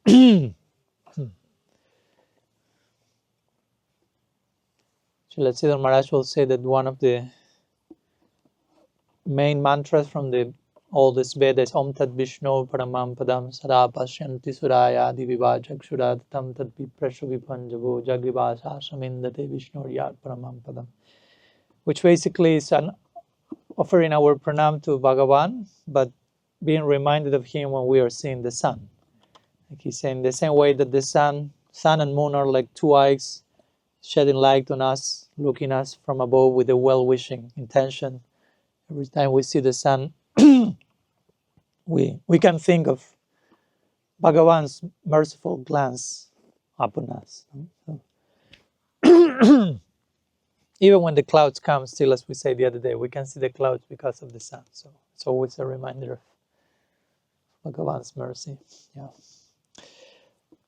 Srila Maharaj will say that one of the main mantras from the oldest Veda is Om Tat Vishnu Paramam Padam Sada Pashyanti Suraya Diviva Jakshura Tam Tat Viprashu Vipanjavo Jagrivasa Samindate Vishnu Yat Paramam Padam, which basically is an offering our pranam to Bhagavan, but being reminded of him when we are seeing the sun. Like he's saying, the same way that the sun and moon are like two eyes shedding light on us, looking us from above with a well-wishing intention. Every time we see the sun, we can think of Bhagavan's merciful glance upon us. So, even when the clouds come, still, as we said the other day, we can see the clouds because of the sun. So it's always a reminder of Bhagavan's mercy. Yeah.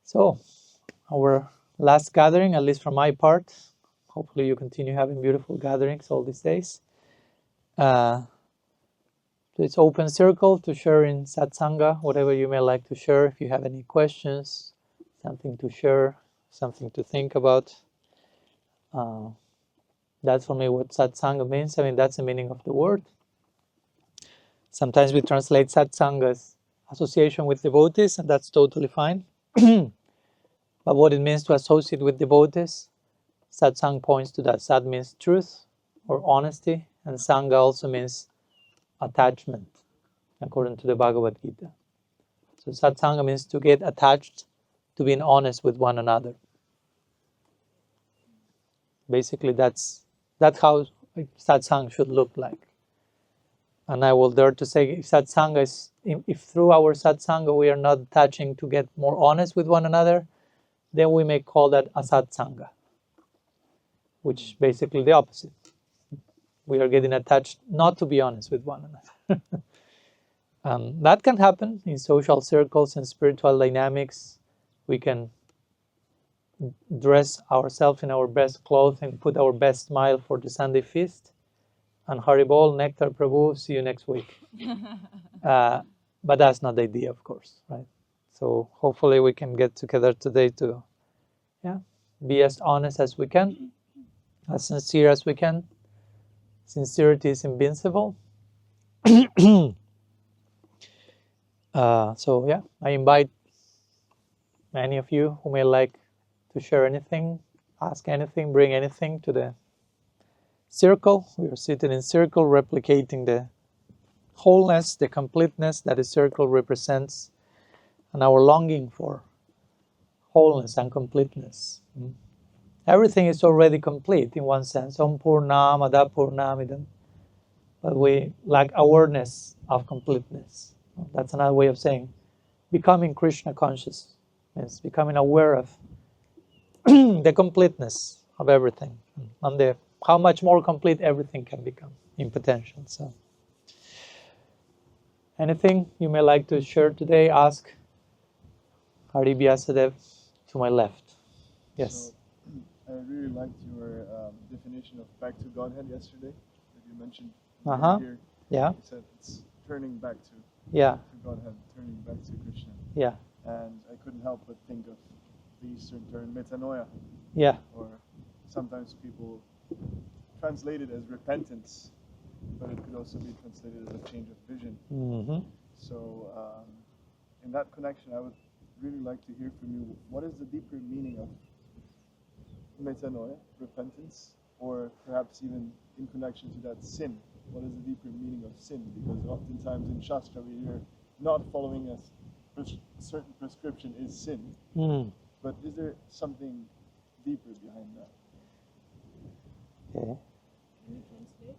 So our last gathering, at least from my part, hopefully you continue having beautiful gatherings all these days. It's open circle to share in satsanga, whatever you may like to share. If you have any questions, something to share, something to think about. That's for me what satsanga means. I mean, that's the meaning of the word. Sometimes we translate satsanga as association with devotees, and that's totally fine. But what it means to associate with devotees, satsang points to that. Sat means truth or honesty, and sangha also means attachment, according to the Bhagavad Gita. So satsanga means to get attached to being honest with one another. Basically, that's how satsang should look like. And I will dare to say, if through our satsanga we are not attaching to get more honest with one another, then we may call that asatsanga, which is basically the opposite. We are getting attached not to be honest with one another. That can happen in social circles and spiritual dynamics. We can dress ourselves in our best clothes and put our best smile for the Sunday feast. And Haribol, Nectar Prabhu, see you next week. But that's not the idea, of course, right? So hopefully we can get together today to be as honest as we can, as sincere as we can. Sincerity is invincible. So I invite many of you who may like to share anything, ask anything, bring anything to the circle. We are sitting in circle, replicating the wholeness, the completeness that the circle represents, and our longing for wholeness and completeness. Everything is already complete in one sense. Om Purnamada Purnamidam. But we lack awareness of completeness. That's another way of saying becoming Krishna conscious. Means becoming aware of the completeness of everything, and how much more complete everything can become in potential. So, anything you may like to share today, ask Hari Vyasadev to my left. Yes. So, I really liked your definition of back to Godhead yesterday that you mentioned. Here. Yeah. You said it's turning back to Godhead, turning back to Krishna. Yeah. And I couldn't help but think of the Eastern term metanoia. Yeah. Or sometimes people translate it as repentance, but it could also be translated as a change of vision. Mm-hmm. So, in that connection, I would really like to hear from you, what is the deeper meaning of metanoia, repentance, or perhaps even in connection to that sin? What is the deeper meaning of sin? Because oftentimes in Shastra we hear not following a certain prescription is sin. But is there something deeper behind that? Okay. Can you translate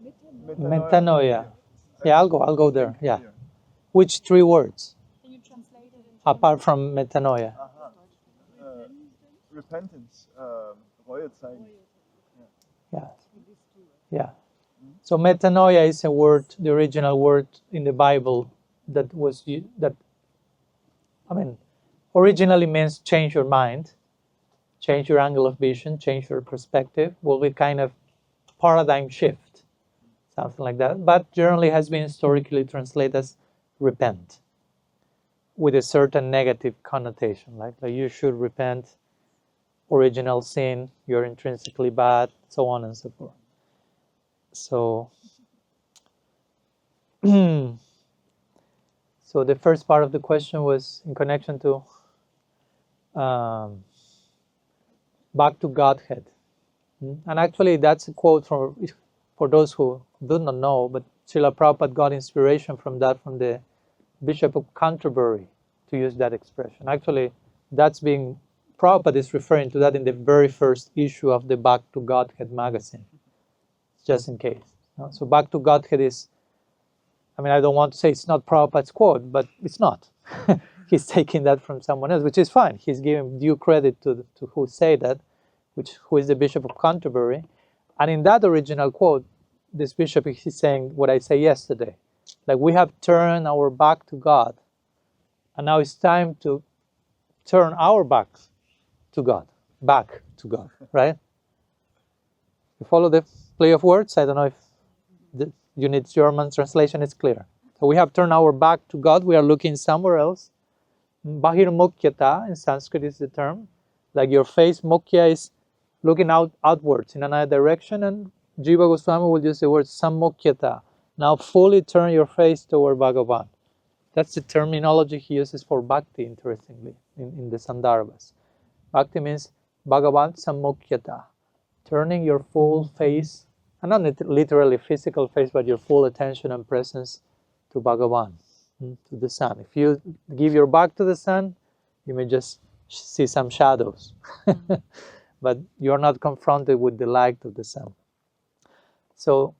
these 3 words? Metanoia. Yeah, I'll go there. Yeah. Which 3 words? Can you translate it in apart from metanoia? Repentance, Reue zeigen. Yeah. So metanoia is a word, the original word in the Bible originally means change your mind, change your angle of vision, change your perspective. Will be kind of paradigm shift, something like that. But generally has been historically translated as repent. with a certain negative connotation, like you should repent, original sin, you're intrinsically bad, so on and so forth. So, so the first part of the question was in connection to back to Godhead. And actually that's a quote for those who do not know, but Srila Prabhupada got inspiration from that from the Bishop of Canterbury to use that expression. Actually, that's being, Prabhupada is referring to that in the very first issue of the Back to Godhead magazine, just in case. So Back to Godhead is, I mean, I don't want to say it's not Prabhupada's quote, but it's not. He's taking that from someone else, which is fine. He's giving due credit to who say that, who is the Bishop of Canterbury. And in that original quote, this bishop is saying what I said yesterday. Like, we have turned our back to God, and now it's time to turn our back to God, right? You follow the play of words? I don't know if the unit German translation is clear. So we have turned our back to God, we are looking somewhere else. Bahirmukyata in Sanskrit is the term. Like your face, mukya is looking outwards in another direction, and Jiva Goswami will use the word sammukyata. Now fully turn your face toward Bhagavan. That's the terminology he uses for bhakti, interestingly, in the Sandarbhas. Bhakti means Bhagavan sammukyata, turning your full face, and not literally physical face, but your full attention and presence to Bhagavan, to the sun. If you give your back to the sun, you may just see some shadows. But you are not confronted with the light of the sun. So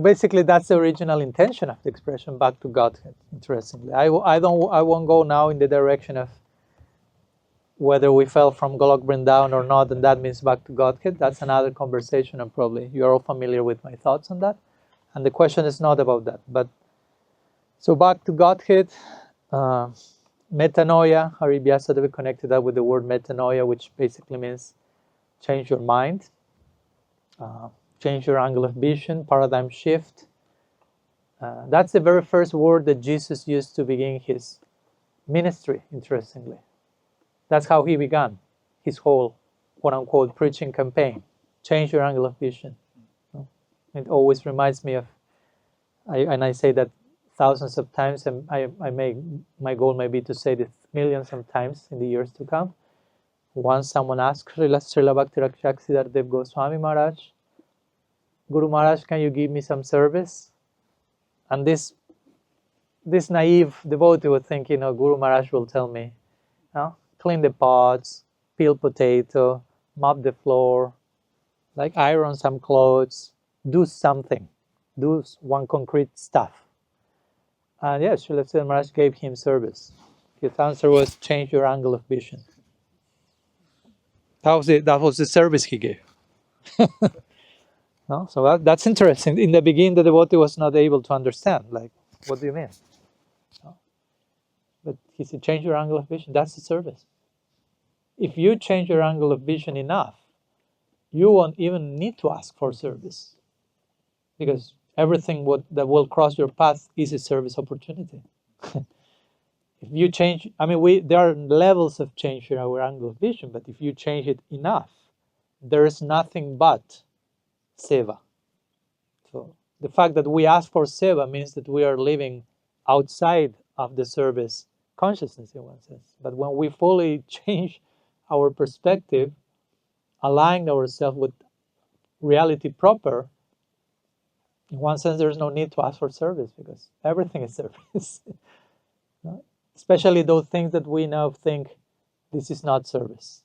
basically, that's the original intention of the expression back to Godhead. Interestingly, I won't go now in the direction of whether we fell from Golok Vrindavan or not, and that means back to Godhead. That's another conversation, and probably you're all familiar with my thoughts on that. And the question is not about that. But so back to Godhead. Metanoia, Hari Vyasadeva connected that with the word metanoia, which basically means change your mind, change your angle of vision, paradigm shift. That's the very first word that Jesus used to begin his ministry, interestingly. That's how he began his whole, quote-unquote, preaching campaign. Change your angle of vision. It always reminds me of, and I say that thousands of times, and my goal may be to say this millions of times in the years to come. Once someone asked Srila Bhakti Rakshak Siddhardev Goswami Maharaj, Guru Maharaj, can you give me some service? And this naive devotee was thinking, Guru Maharaj will tell me, clean the pots, peel potato, mop the floor, like iron some clothes, do something, do one concrete stuff. And yes, Srila Siddhartha Maharaj gave him service. His answer was, change your angle of vision. That was the service he gave. No? So that's interesting. In the beginning, the devotee was not able to understand, like, what do you mean? No? But he said, change your angle of vision. That's the service. If you change your angle of vision enough, you won't even need to ask for service. Because everything that will cross your path is a service opportunity. If you change, there are levels of change in our angle of vision, but if you change it enough, there is nothing but seva. So the fact that we ask for seva means that we are living outside of the service consciousness in one sense. But when we fully change our perspective, align ourselves with reality proper, in one sense, there's no need to ask for service because everything is service. Especially those things that we now think this is not service.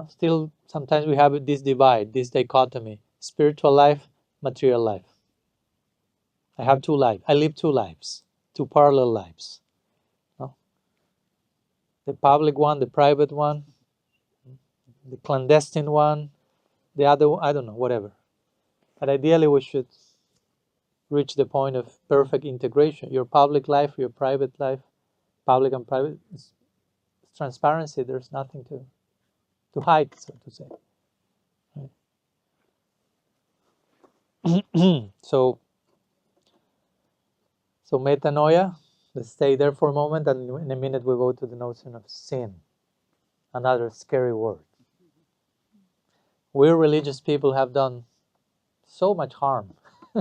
Still, sometimes we have this divide, this dichotomy: spiritual life, material life. I have two lives. I live two lives, two parallel lives. The public one, the private one, the clandestine one, the other one, I don't know, whatever. But ideally, we should reach the point of perfect integration. Your public life, your private life, public and private, it's transparency. There's nothing to hide, so to say. Right? So metanoia, Let's stay there for a moment, and in a minute we go to the notion of sin, another scary word. We religious people have done so much harm,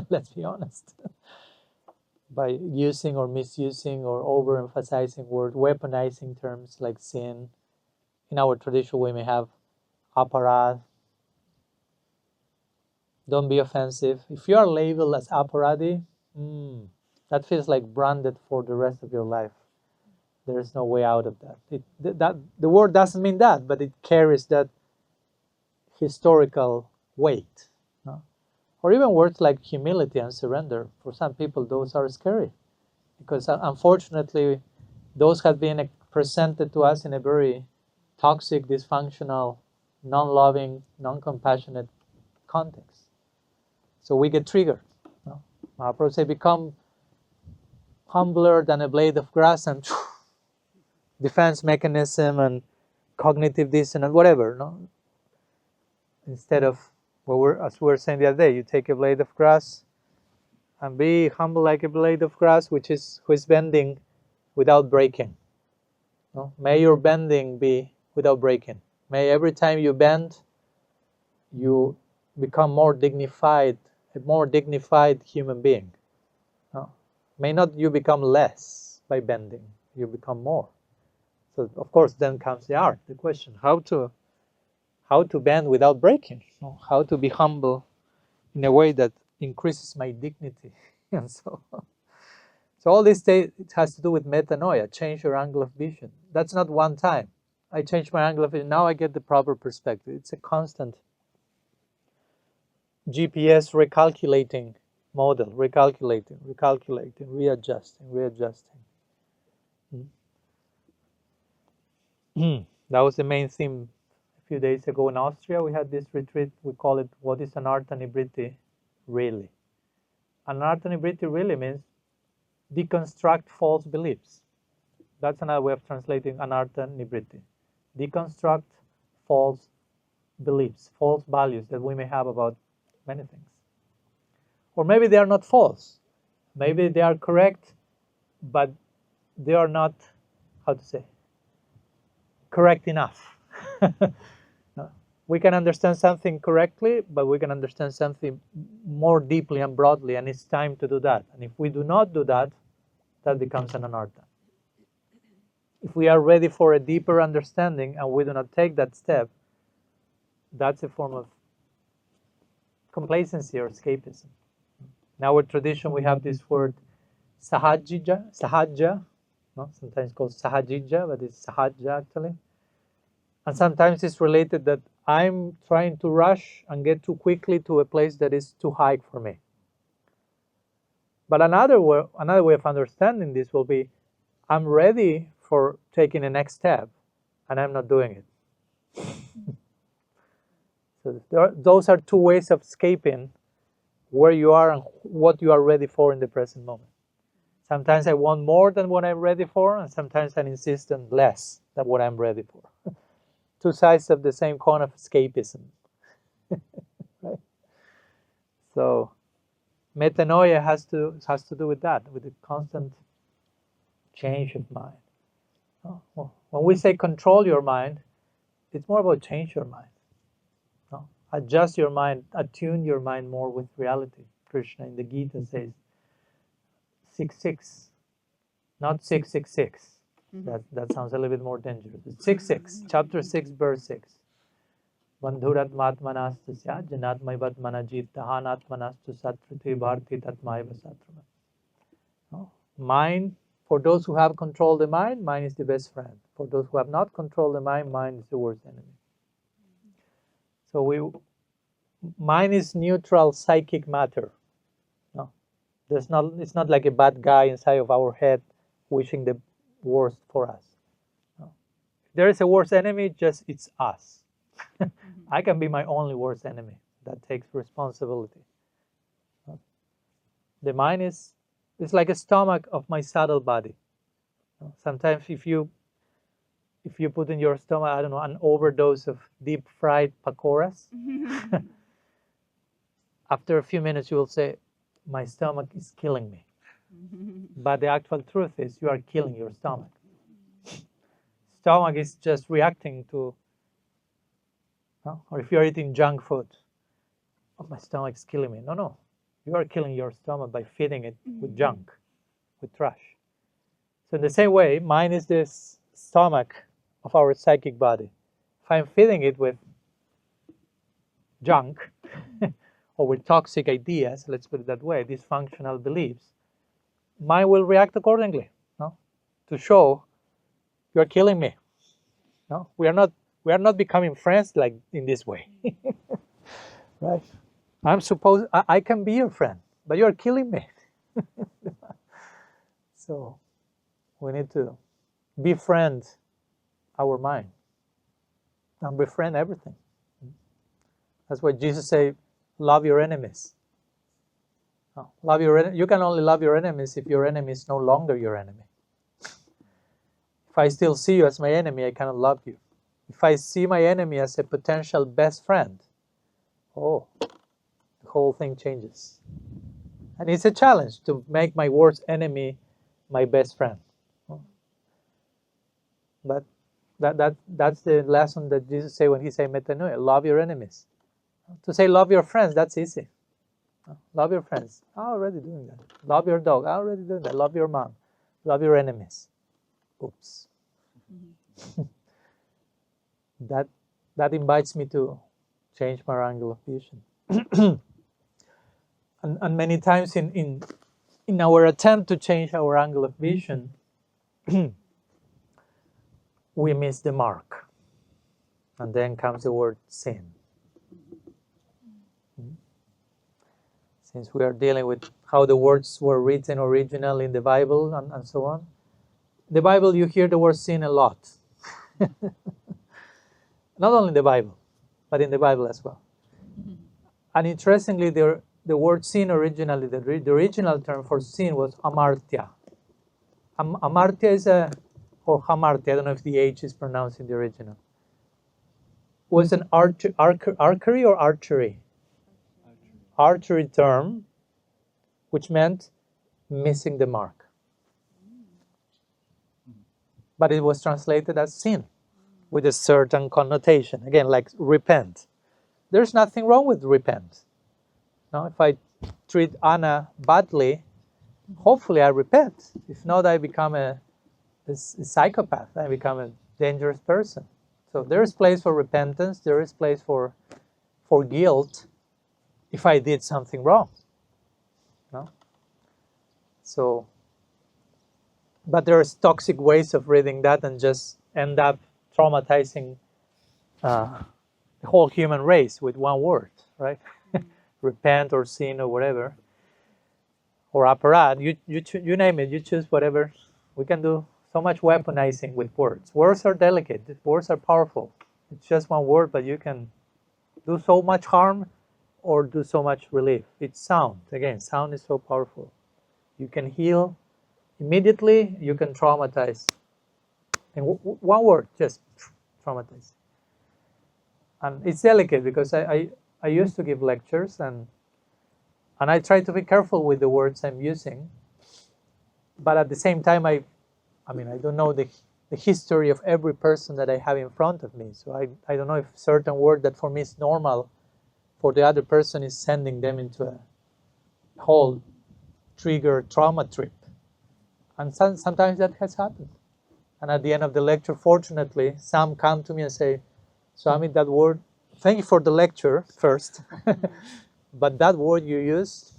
let's be honest, by using or misusing or overemphasizing words, weaponizing terms like sin. In our tradition we may have aparad. Don't be offensive. If you are labeled as aparadi, that feels like branded for the rest of your life. There is no way out of that. The word doesn't mean that, but it carries that historical weight. No? Or even words like humility and surrender. For some people, those are scary, because unfortunately, those have been presented to us in a very toxic, dysfunctional, non-loving, non-compassionate context. So we get triggered. No? Mahaprabhu say, become humbler than a blade of grass, and defense mechanism and cognitive dissonance, whatever. No? Instead of, as we were saying the other day, you take a blade of grass and be humble like a blade of grass, who is bending without breaking. No? May your bending be without breaking. May every time you bend, you become a more dignified human being. No? May not you become less by bending, you become more. So of course then comes the art, the question, how to bend without breaking, how to be humble in a way that increases my dignity, and so on. So all this it has to do with metanoia, change your angle of vision. That's not one time. I changed my angle of vision, now I get the proper perspective. It's a constant GPS recalculating model, recalculating, readjusting. That was the main theme. A few days ago in Austria, we had this retreat. We call it, what is Anartha Nibriti really? Anartha Nibriti really means deconstruct false beliefs. That's another way of translating Anartha Nibriti. Deconstruct false beliefs, false values that we may have about many things. Or maybe they are not false. Maybe they are correct, but they are not, correct enough. We can understand something correctly, but we can understand something more deeply and broadly, and it's time to do that. And if we do not do that, that becomes an anartha. If we are ready for a deeper understanding and we do not take that step, that's a form of complacency or escapism. In our tradition, we have this word sahaja, no? Sometimes called sahajija, but it's sahaja actually. And sometimes it's related that I'm trying to rush and get too quickly to a place that is too high for me. But another way of understanding this will be, I'm ready for taking the next step, and I'm not doing it. So those are two ways of escaping where you are and what you are ready for in the present moment. Sometimes I want more than what I'm ready for, and sometimes I insist on less than what I'm ready for. Two sides of the same coin of escapism. Right? So metanoia has to do with that, with the constant change of mind. Well, when we say control your mind, it's more about change your mind. Adjust your mind, attune your mind more with reality. Krishna in the Gita says 6-6, not 666. That sounds a little bit more dangerous. 6-6, chapter 6, verse 6. Bandhurat matmanastasya janatmaivat manajit tahanatmanastu satriti bharti tatmaiva satrama. Mind, for those who have controlled the mind is the best friend. For those who have not controlled the mind is the worst enemy. So mind is neutral psychic matter. No, it's not like a bad guy inside of our head wishing the worst for us. No. If there is a worst enemy, it's us. I can be my only worst enemy. That takes responsibility. No. The mind is like a stomach of my subtle body. No. Sometimes if you put in your stomach, I don't know, an overdose of deep fried pakoras, after a few minutes you will say, my stomach is killing me. But the actual truth is you are killing your stomach. Stomach is just reacting to, or if you're eating junk food, oh, my stomach is killing me. No. You are killing your stomach by feeding it with junk, with trash. So in the same way, mind is this stomach of our psychic body. If I'm feeding it with junk or with toxic ideas, let's put it that way, dysfunctional beliefs, mind will react accordingly, to show you're killing me. No, we are not becoming friends like in this way. Right? I can be your friend, but you're killing me. So we need to befriend our mind and befriend everything. That's why Jesus said, love your enemies. You can only love your enemies if your enemy is no longer your enemy. If I still see you as my enemy, I cannot love you. If I see my enemy as a potential best friend, the whole thing changes. And it's a challenge to make my worst enemy my best friend. But that's the lesson that Jesus said when he said metanoia, love your enemies. To say love your friends, that's easy. Love your friends. I'm already doing that. Love your dog. I'm already doing that. Love your mom. Love your enemies. Oops. That invites me to change my angle of vision. and many times in our attempt to change our angle of vision, we miss the mark. And then comes the word sin. Since we are dealing with how the words were written originally in the Bible and so on. In the Bible, you hear the word sin a lot. Not only in the Bible, but in the Bible as well. And interestingly, the word sin originally, the original term for sin was amartya. Amartya is or hamartya, I don't know if the H is pronounced in the original. Was an archery or archery? Archery term, which meant missing the mark. But it was translated as sin, with a certain connotation. Again, like repent. There's nothing wrong with repent. Now, if I treat Anna badly, hopefully I repent. If not, I become a psychopath. I become a dangerous person. So there is place for repentance. There is place for guilt if I did something wrong. No? So, but there's toxic ways of reading that and just end up traumatizing the whole human race with one word, right? Repent or sin or whatever, or aparat, you name it, you choose whatever. We can do so much weaponizing with words. Words are delicate, words are powerful. It's just one word, but you can do so much harm or do so much relief. It's sound. Again, sound is so powerful. You can heal immediately, you can traumatize. And one word, just traumatize. And it's delicate because I used to give lectures and I try to be careful with the words I'm using. But at the same time, I don't know the history of every person that I have in front of me. So I don't know if certain word that for me is normal, for the other person is sending them into a whole trigger trauma trip. And sometimes that has happened. And at the end of the lecture, fortunately, some come to me and say, Swami, that word, thank you for the lecture first, but that word you used,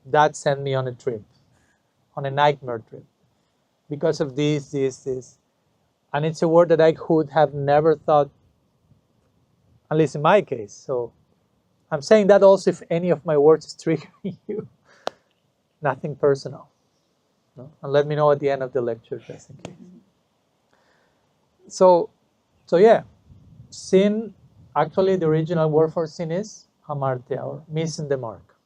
that sent me on a trip, on a nightmare trip, because of this. And it's a word that I could have never thought, at least in my case. So I'm saying that also if any of my words is triggering you, nothing personal. No? And let me know at the end of the lecture, just in case. So yeah, sin, actually the original word for sin is hamartya, or missing the mark.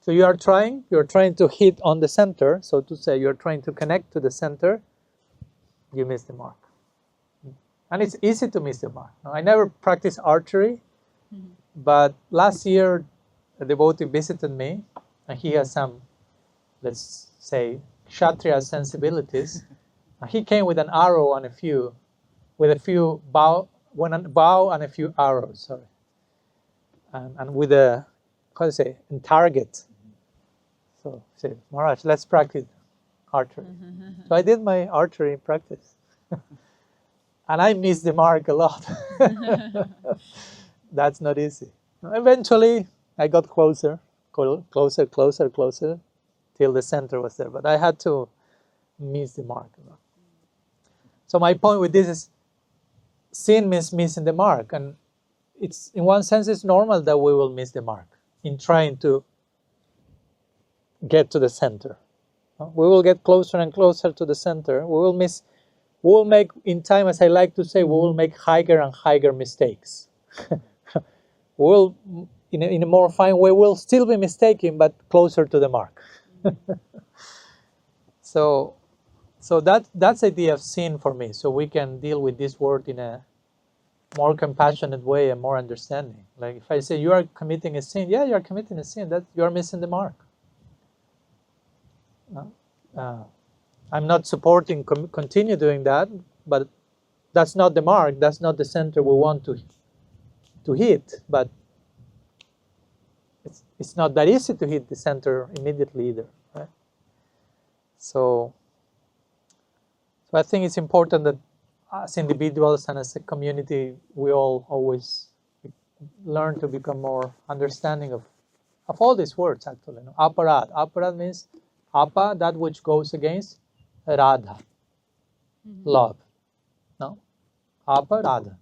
So you're trying to hit on the center, so to say, you're trying to connect to the center, you miss the mark. And it's easy to miss the mark. Now, I never practiced archery, but last year a devotee visited me, and he has some, let's say, Kshatriya sensibilities. He came with an arrow and a few bow and a few arrows, sorry. And with a, how to say, in target. So, say, Maharaj, let's practice archery. So I did my archery practice. And I missed the mark a lot. That's not easy. Eventually, I got closer, till the center was there. But I had to miss the mark a lot. So my point with this is, sin means missing the mark. And it's, in one sense, it's normal that we will miss the mark in trying to get to the center. We will get closer and closer to the center. We will make, in time, as I like to say, we will make higher and higher mistakes. We will, in a more fine way, we'll still be mistaken, but closer to the mark. So that's the idea of sin for me. So we can deal with this word in a more compassionate way and more understanding. Like if I say you are committing a sin, yeah, you are committing a sin. That you are missing the mark. I'm not supporting continue doing that, but that's not the mark. That's not the center we want to hit. But it's not that easy to hit the center immediately either, right? So I think it's important that as individuals and as a community, we all always learn to become more understanding of all these words, actually. No? Aparad. Aparad means apa, that which goes against radha, love. No? Aparada.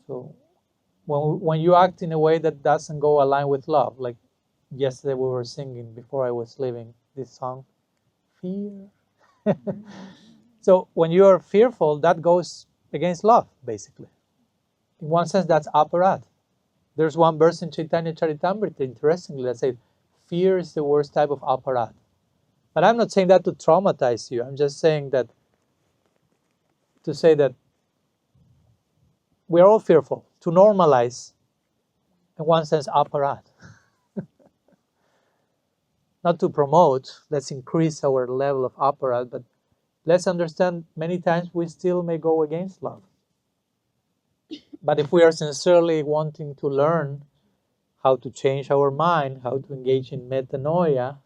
So when you act in a way that doesn't go align with love, like yesterday we were singing before I was leaving this song, fear. So when you are fearful, that goes against love, basically. In one sense, that's aparad. There's one verse in Chaitanya Charitamrita, interestingly, that says, fear is the worst type of aparad. But I'm not saying that to traumatize you. I'm just saying that to say that we are all fearful, to normalize, in one sense, aparad. Not to promote, let's increase our level of aparad, but let's understand many times we still may go against love. But if we are sincerely wanting to learn how to change our mind, how to engage in metanoia,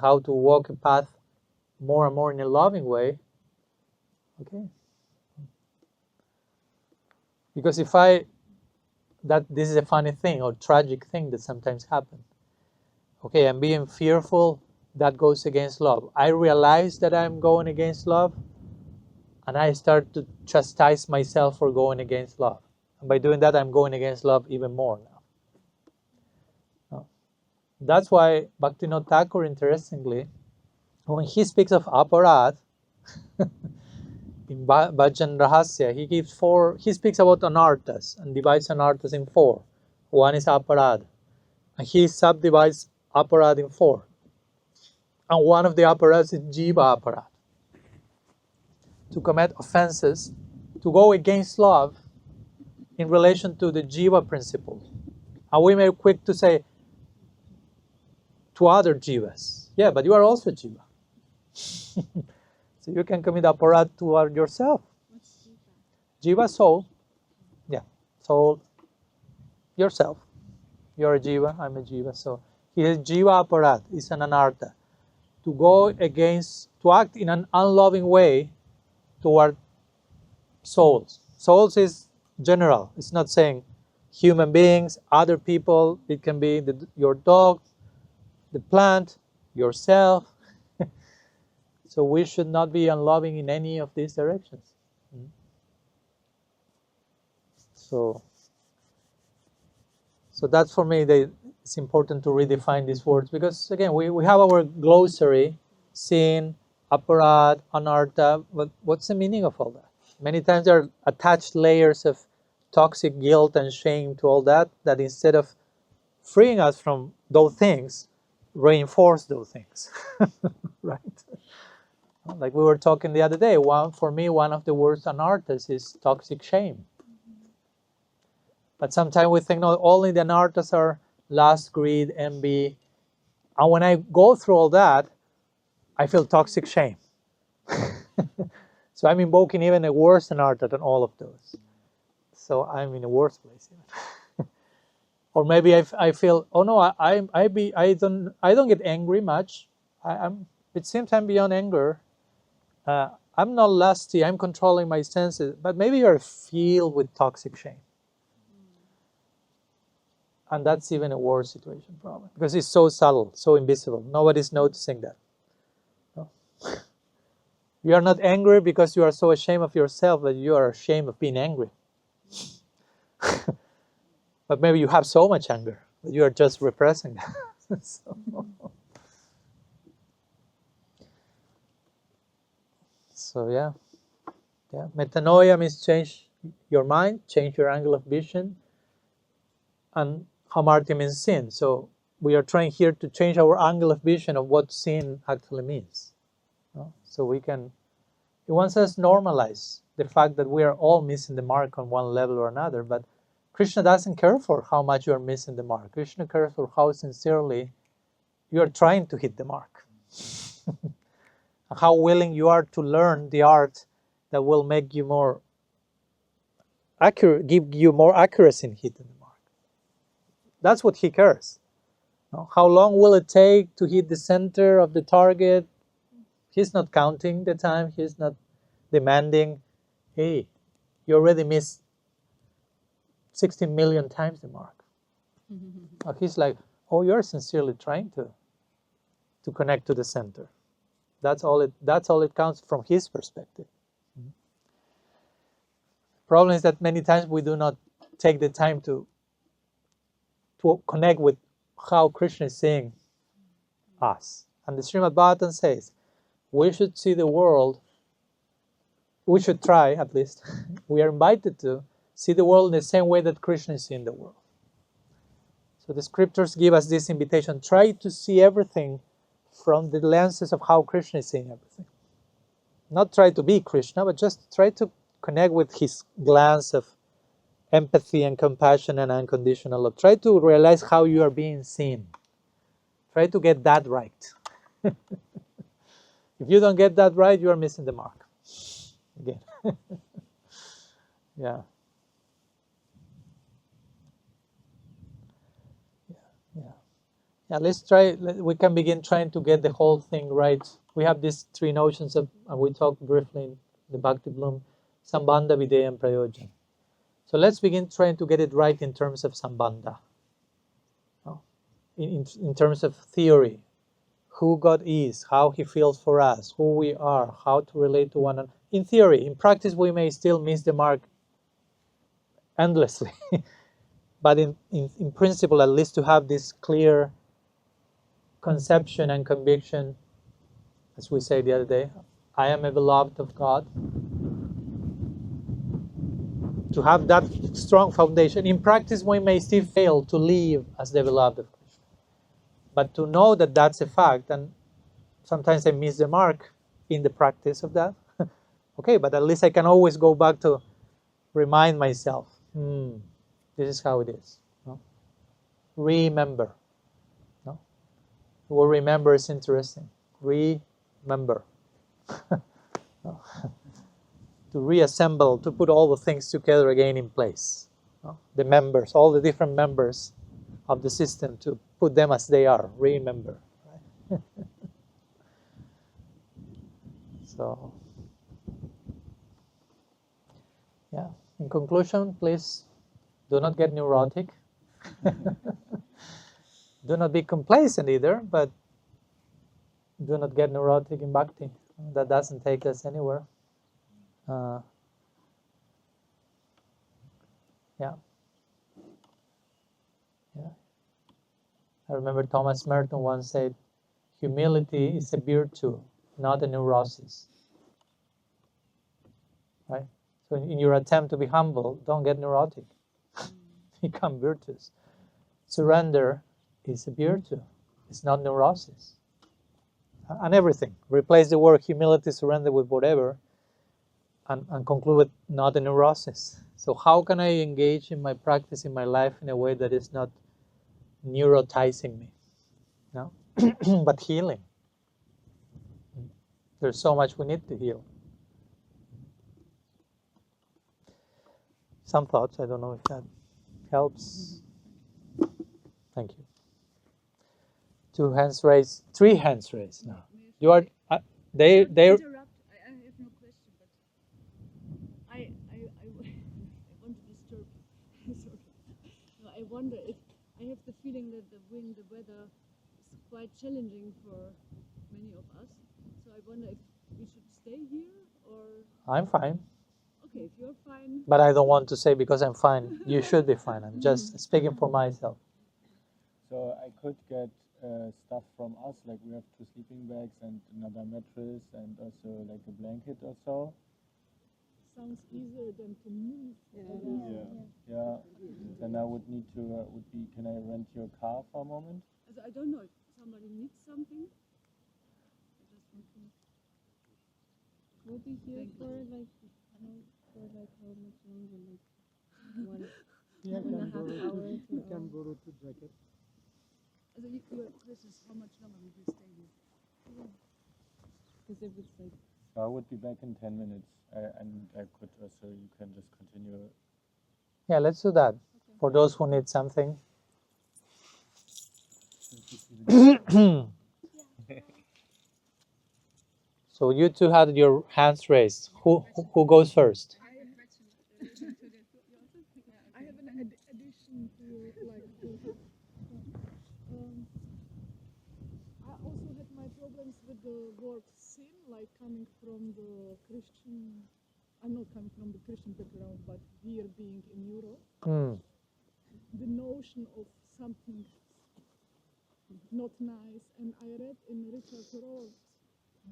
how to walk a path more and more in a loving way, okay. Because this is a funny thing or tragic thing that sometimes happens. Okay, I'm being fearful, that goes against love. I realize that I'm going against love, and I start to chastise myself for going against love. And by doing that, I'm going against love even more now. That's why Bhaktivinoda Thakur, interestingly, when he speaks of aparad, in Bhajan Rahasya, he speaks about anarthas and divides anarthas in 4. One is aparad, and he subdivides aparad in 4. And one of the aparads is Jiva aparad. To commit offenses, to go against love in relation to the Jiva principle. And we may be quick to say to other Jivas, yeah, but you are also Jiva. So you can commit aparad toward yourself. What's Jiva? Jiva, soul. Yeah, soul. Yourself. You're a Jiva, I'm a Jiva. So he is Jiva aparad, is an anartha. To go against, to act in an unloving way toward souls. Souls is general. It's not saying human beings, other people. It can be your dog, the plant, yourself. So we should not be unloving in any of these directions. So that's for me, it's important to redefine these words, because again, we have our glossary, sin, aparad, anartha, but what's the meaning of all that? Many times there are attached layers of toxic guilt and shame to all that instead of freeing us from those things, reinforce those things, right? Like we were talking the other day, for me, one of the worst anarthas is toxic shame. But sometimes we think, no, only the anarthas are lust, greed, envy, And when I go through all that, I feel toxic shame. So I'm invoking even a worse anartha than all of those. So I'm in a worse place. Or maybe I feel, oh no, I don't get angry much. It seems I'm beyond anger. I'm not lusty. I'm controlling my senses. But maybe you're filled with toxic shame, and that's even a worse situation, probably, because it's so subtle, so invisible. Nobody's noticing that. No? You are not angry because you are so ashamed of yourself that you are ashamed of being angry. But maybe you have so much anger that you are just repressing that. So yeah. Metanoia means change your mind, change your angle of vision, and hamartia means sin. So we are trying here to change our angle of vision of what sin actually means. So we can, it wants us to normalize the fact that we are all missing the mark on one level or another, but Krishna doesn't care for how much you are missing the mark. Krishna cares for how sincerely you are trying to hit the mark. How willing you are to learn the art that will make you more accurate, give you more accuracy in hitting the mark. That's what he cares. How long will it take to hit the center of the target? He's not counting the time. He's not demanding, hey, you already missed 16 million times the mark. He's like, oh, you're sincerely trying to connect to the center. That's all it counts from his perspective. Problem is that many times we do not take the time to connect with how Krishna is seeing us. And the Srimad Bhagavatam says, we should see the world, we should try at least, we are invited to see the world in the same way that Krishna is seeing the world. So the scriptures give us this invitation, try to see everything from the lenses of how Krishna is seeing everything. Not try to be Krishna, but just try to connect with his glance of empathy and compassion and unconditional love. Try to realize how you are being seen. Try to get that right. If you don't get that right, you are missing the mark. Again. Yeah. Let's try. We can begin trying to get the whole thing right. We have these three notions of, and we talked briefly in the Bhakti Bloom, Sambandha, Videya, and Prayojan. So let's begin trying to get it right in terms of Sambandha. In terms of theory, who God is, how he feels for us, who we are, how to relate to one another. In theory, in practice, we may still miss the mark endlessly. But in principle, at least to have this clear conception and conviction, as we said the other day, I am a beloved of God. To have that strong foundation. In practice, we may still fail to live as the beloved of Krishna. But to know that that's a fact, and sometimes I miss the mark in the practice of that. Okay, but at least I can always go back to remind myself, this is how it is. No? Remember. No? The word remember is interesting. Remember. No? To reassemble, to put all the things together again in place. No? The members, all the different members of the system, to put them as they are. Remember. Right? So, yeah. In conclusion, please do not get neurotic. Do not be complacent either, but do not get neurotic in bhakti. That doesn't take us anywhere. Yeah. I remember Thomas Merton once said, humility is a virtue, not a neurosis. Right? So in your attempt to be humble, don't get neurotic. Become virtuous. Surrender is a virtue. It's not neurosis. And everything. Replace the word humility, surrender with whatever, and conclude with not a neurosis. So how can I engage in my practice, in my life, in a way that is not neurotizing me? No? but healing. There's so much we need to heal. Some thoughts, I don't know if that helps. Thank you. 2 hands raised, 3 hands raised now. You are, they interrupt. I have no question, but I want to disturb you. Sorry. No, I wonder if I have the feeling that the weather is quite challenging for many of us. So I wonder if we should stay here or. I'm fine. Okay, if you're fine. But I don't want to say because I'm fine, you should be fine. I'm just speaking for myself. So I could get stuff from us, like we have 2 sleeping bags and another mattress and also like a blanket or so. Sounds easier than to move. Yeah. Then I would need to, can I rent your car for a moment? Also, I don't know if somebody needs something. I just want to. We'll be here for like, for like how much longer? Like 1.5 hours. You can borrow 2 jackets. Also, your question is how much longer will you stay here? Because if it's like. So I would be back in 10 minutes, and I could also, you can just continue. Yeah, let's do that. Okay. For those who need something. So you 2 had your hands raised. Who goes first? I have a question I have an addition to I also had my problems with the word sin, like coming from the Christian. I'm not coming from the Christian background, but here being in Europe, the notion of something not nice, and I read in Richard Rohr's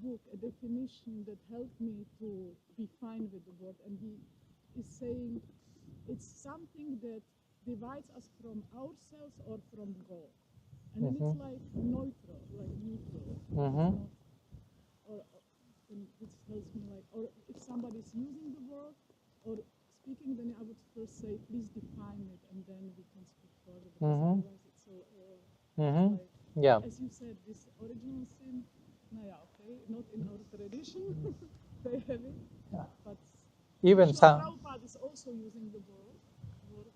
book a definition that helped me to be fine with the word, and he is saying it's something that divides us from ourselves or from God, and then it's like neutral, or and this tells me like, or if somebody's using the word or speaking, then I would first say please define it, and then we can speak further, because otherwise it's so like, yeah, as you said, this original sin. Okay, not in our tradition, they have it, but even some. Prabhupada is also using the word.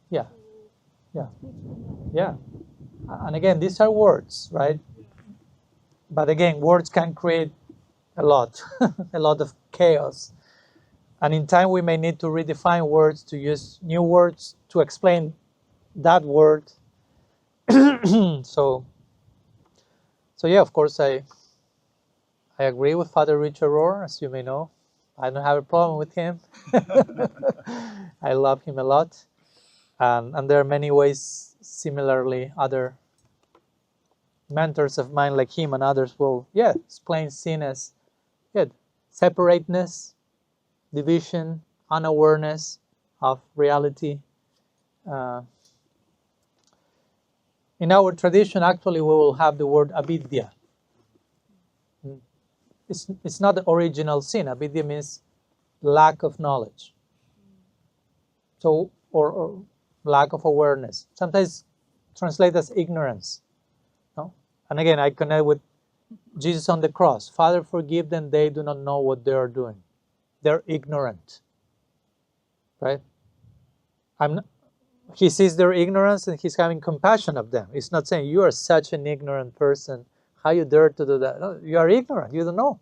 Yeah, so yeah. And again, these are words, right? Yeah. But again, words can create a lot, a lot of chaos. And in time, we may need to redefine words, to use new words to explain that word. So yeah, of course, I agree with Father Richard Rohr, as you may know. I don't have a problem with him. I love him a lot. And there are many ways, similarly, other mentors of mine like him and others will, explain sin as separateness, division, unawareness of reality. In our tradition, actually, we will have the word avidya. It's not the original sin. Avidya means lack of knowledge. So, or lack of awareness. Sometimes translated as ignorance. No? And again, I connect with Jesus on the cross. Father, forgive them, they do not know what they are doing. They're ignorant. Right? He sees their ignorance and he's having compassion of them. He's not saying, you are such an ignorant person. How you dare to do that? No, you are ignorant. You don't know.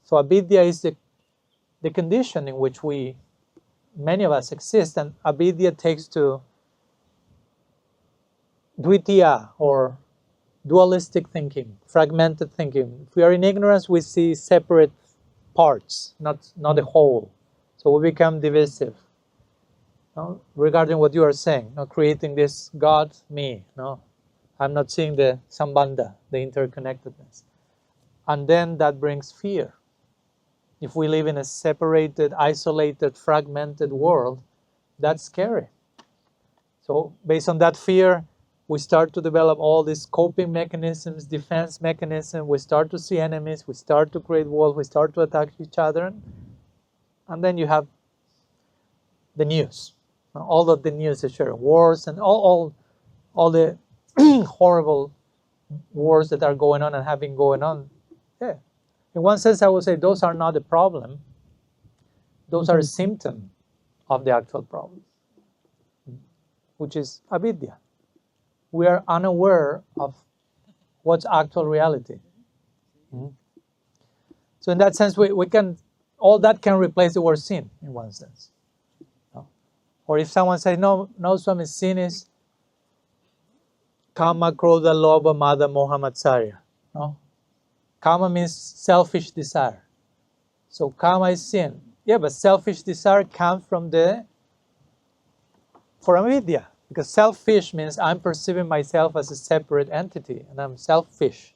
So avidya is the condition in which many of us exist, and avidya takes to dvitiya, or dualistic thinking, fragmented thinking. If we are in ignorance, we see separate parts, not a whole. So we become divisive. No? Regarding what you are saying, creating this God, me. No, I'm not seeing the sambandha, the interconnectedness. And then that brings fear. If we live in a separated, isolated, fragmented world, that's scary. So based on that fear, we start to develop all these coping mechanisms, defense mechanisms. We start to see enemies. We start to create walls. We start to attack each other. And then you have the news. All of the news is sharing wars and all the horrible wars that are going on and have been going on, yeah. In one sense, I would say those are not the problem. Those are a symptom of the actual problem, which is avidya. We are unaware of what's actual reality. So in that sense, we can, all that can replace the word sin in one sense. No? Or if someone says, no, Swami, sin is kama, krodha, lobha, mada, moha, matsarya. No? Kama means selfish desire. So kama is sin. Yeah, but selfish desire comes from avidya. Because selfish means I'm perceiving myself as a separate entity, and I'm selfish.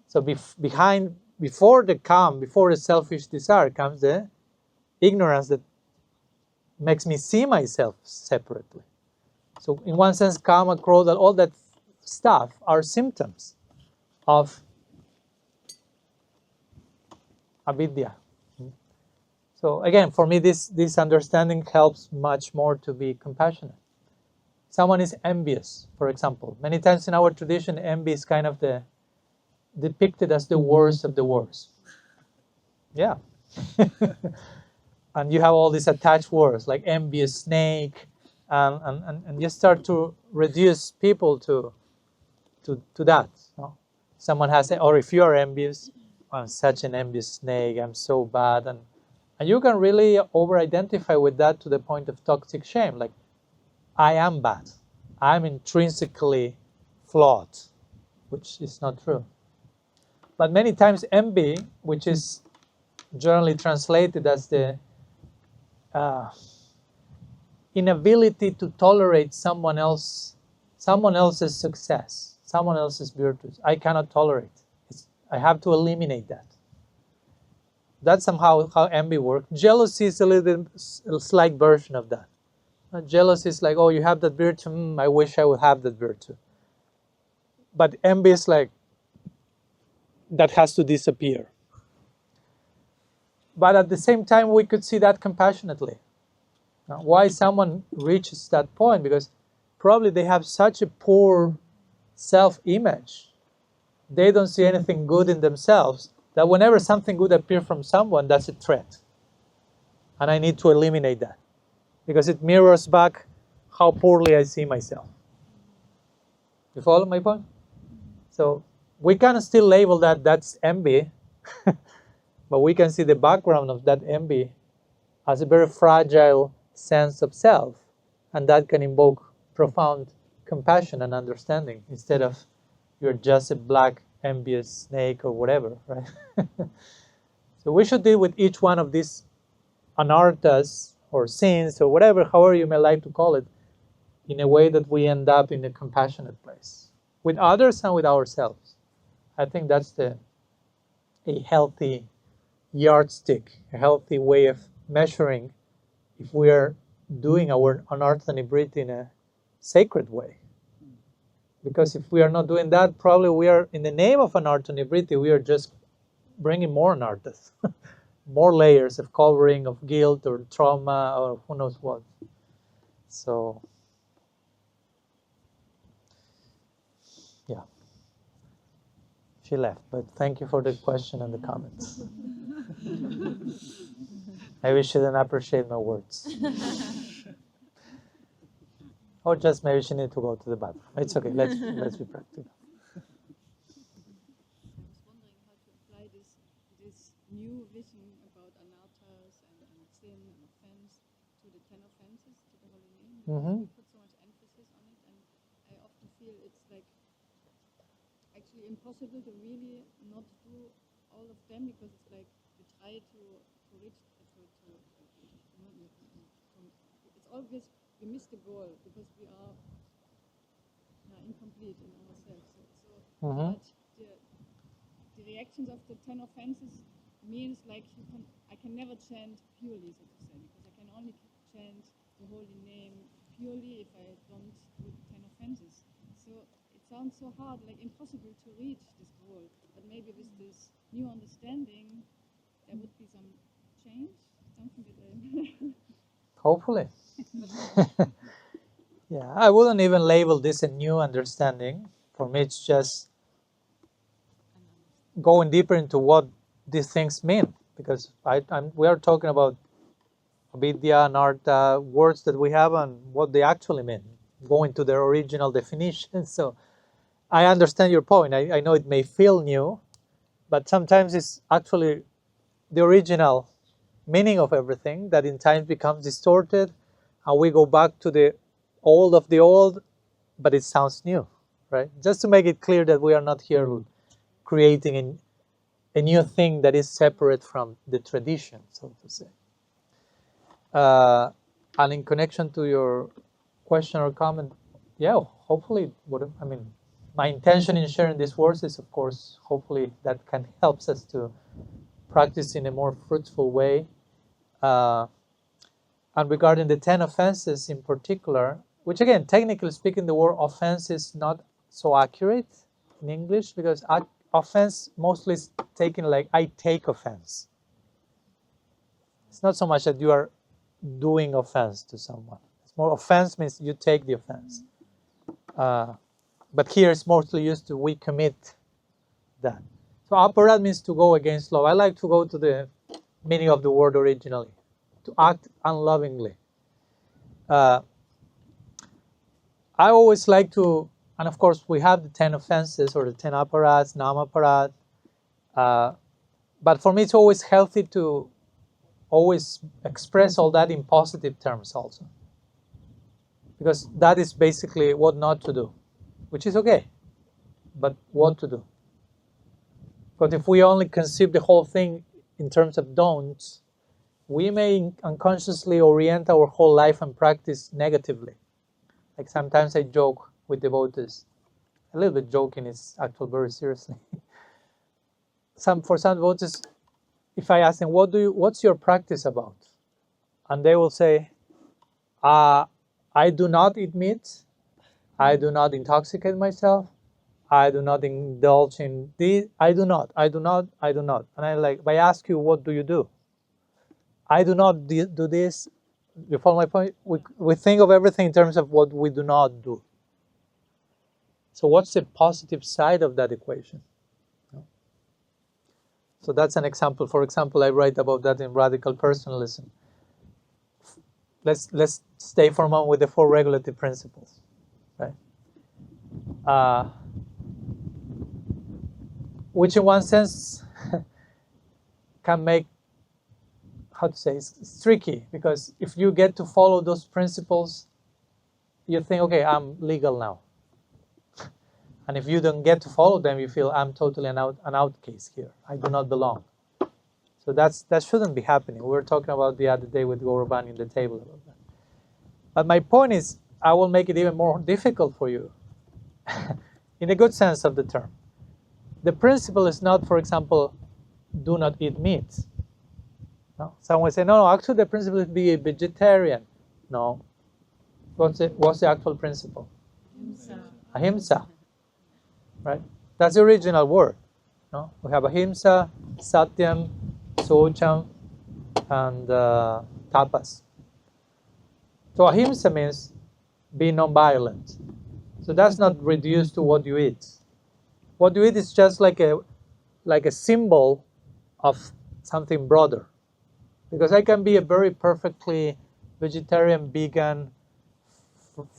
So before the selfish desire comes the ignorance that makes me see myself separately. So in one sense, kama, krodha, all that stuff are symptoms of avidya. So again, for me, this understanding helps much more to be compassionate. Someone is envious, for example. Many times in our tradition, envy is kind of depicted as the worst of the worst. Yeah. And you have all these attached words like envious snake, and you start to reduce people to that. No? Someone has, or if you are envious, I'm such an envious snake, I'm so bad, and you can really over-identify with that to the point of toxic shame, like, I am bad, I'm intrinsically flawed, which is not true. But many times envy, which is generally translated as the inability to tolerate someone else's success, someone else's virtues. I cannot tolerate. I have to eliminate that. That's somehow how envy works. Jealousy is a slight version of that. Jealousy is like, oh, you have that virtue, I wish I would have that virtue. But envy is like, that has to disappear. But at the same time, we could see that compassionately. Now, why someone reaches that point? Because probably they have such a poor self-image. They don't see anything good in themselves, that whenever something good appears from someone, that's a threat. And I need to eliminate that, because it mirrors back how poorly I see myself. You follow my point? So we can still label that's envy, but we can see the background of that envy as a very fragile sense of self, and that can invoke profound compassion and understanding, instead of you're just a black envious snake or whatever, right? So we should deal with each one of these anarthas or sins or whatever, however you may like to call it, in a way that we end up in a compassionate place with others and with ourselves. I think that's a healthy yardstick, a healthy way of measuring if we are doing our anartha nibriti in a sacred way. Because if we are not doing that, probably we are, in the name of anartha nibriti, we are just bringing more anarthas, more layers of covering of guilt or trauma or who knows what. So, yeah. She left, but thank you for the question and the comments. Maybe she didn't appreciate my words. Or just maybe she needs to go to the bathroom. It's okay, let's be practical. I was wondering how to apply this new vision about anarthas and sin and offense to the 10 offenses, to the holy name. We put so much emphasis on it, and I often feel it's like actually impossible to really not do all of them, because it's like we try to reach it's always we miss the goal because we are incomplete in ourselves. But the reactions of the 10 offenses means like I can never chant purely, so to say, because I can only chant the holy name purely if I don't do the 10 offenses. So it sounds so hard, like impossible to reach this goal. But maybe with this new understanding, there would be some change, something that I... Hopefully. Yeah, I wouldn't even label this a new understanding. For me, it's just going deeper into what these things mean, because we are talking about Vidya and Artha, words that we have and what they actually mean, going to their original definition. So I understand your point. I know it may feel new, but sometimes it's actually the original meaning of everything that in time becomes distorted, and we go back to the old of the old, but it sounds new, right? Just to make it clear that we are not here creating a new thing that is separate from the tradition, so to say. And in connection to your question or comment, yeah, hopefully, my intention in sharing these words is, of course, hopefully that can help us to practice in a more fruitful way. And regarding the 10 offenses in particular, which again, technically speaking, the word offense is not so accurate in English, because offense mostly is taken like I take offense. It's not so much that you are doing offense to someone. It's more offense means you take the offense. But here it's mostly used to we commit that. So aparad means to go against law. I like to go to the meaning of the word originally, to act unlovingly. I always like to, and of course we have the 10 offenses or the 10 aparads, namaparad. But for me it's always healthy to always express all that in positive terms also. Because that is basically what not to do, which is okay, but what to do. But if we only conceive the whole thing in terms of don'ts, we may unconsciously orient our whole life and practice negatively. Like sometimes I joke with devotees. A little bit joking, it's actually very seriously. For some devotees, if I ask them, what's your practice about? And they will say, I do not eat meat, I do not intoxicate myself, I do not indulge in this, I do not. And if I ask you, what do you do? I do not do this. You follow my point? We think of everything in terms of what we do not do. So what's the positive side of that equation? So that's an example. For example, I write about that in Radical Personalism. Let's stay for a moment with the 4 regulative principles, right? Which in one sense can make, it's tricky, because if you get to follow those principles, you think, okay, I'm legal now. And if you don't get to follow them, you feel I'm totally an out case here. I do not belong. So that shouldn't be happening. We were talking about the other day with Gaurabani in the table about that. But my point is, I will make it even more difficult for you, in a good sense of the term. The principle is not, for example, do not eat meat. No? Someone say, no, actually the principle is be a vegetarian. No. What's the actual principle? Ahimsa. Right? That's the original word. No? We have ahimsa, satyam, socham, and tapas. So ahimsa means be non-violent. So that's not reduced to what you eat. What you eat is just like a symbol of something broader. Because I can be a very perfectly vegetarian, vegan,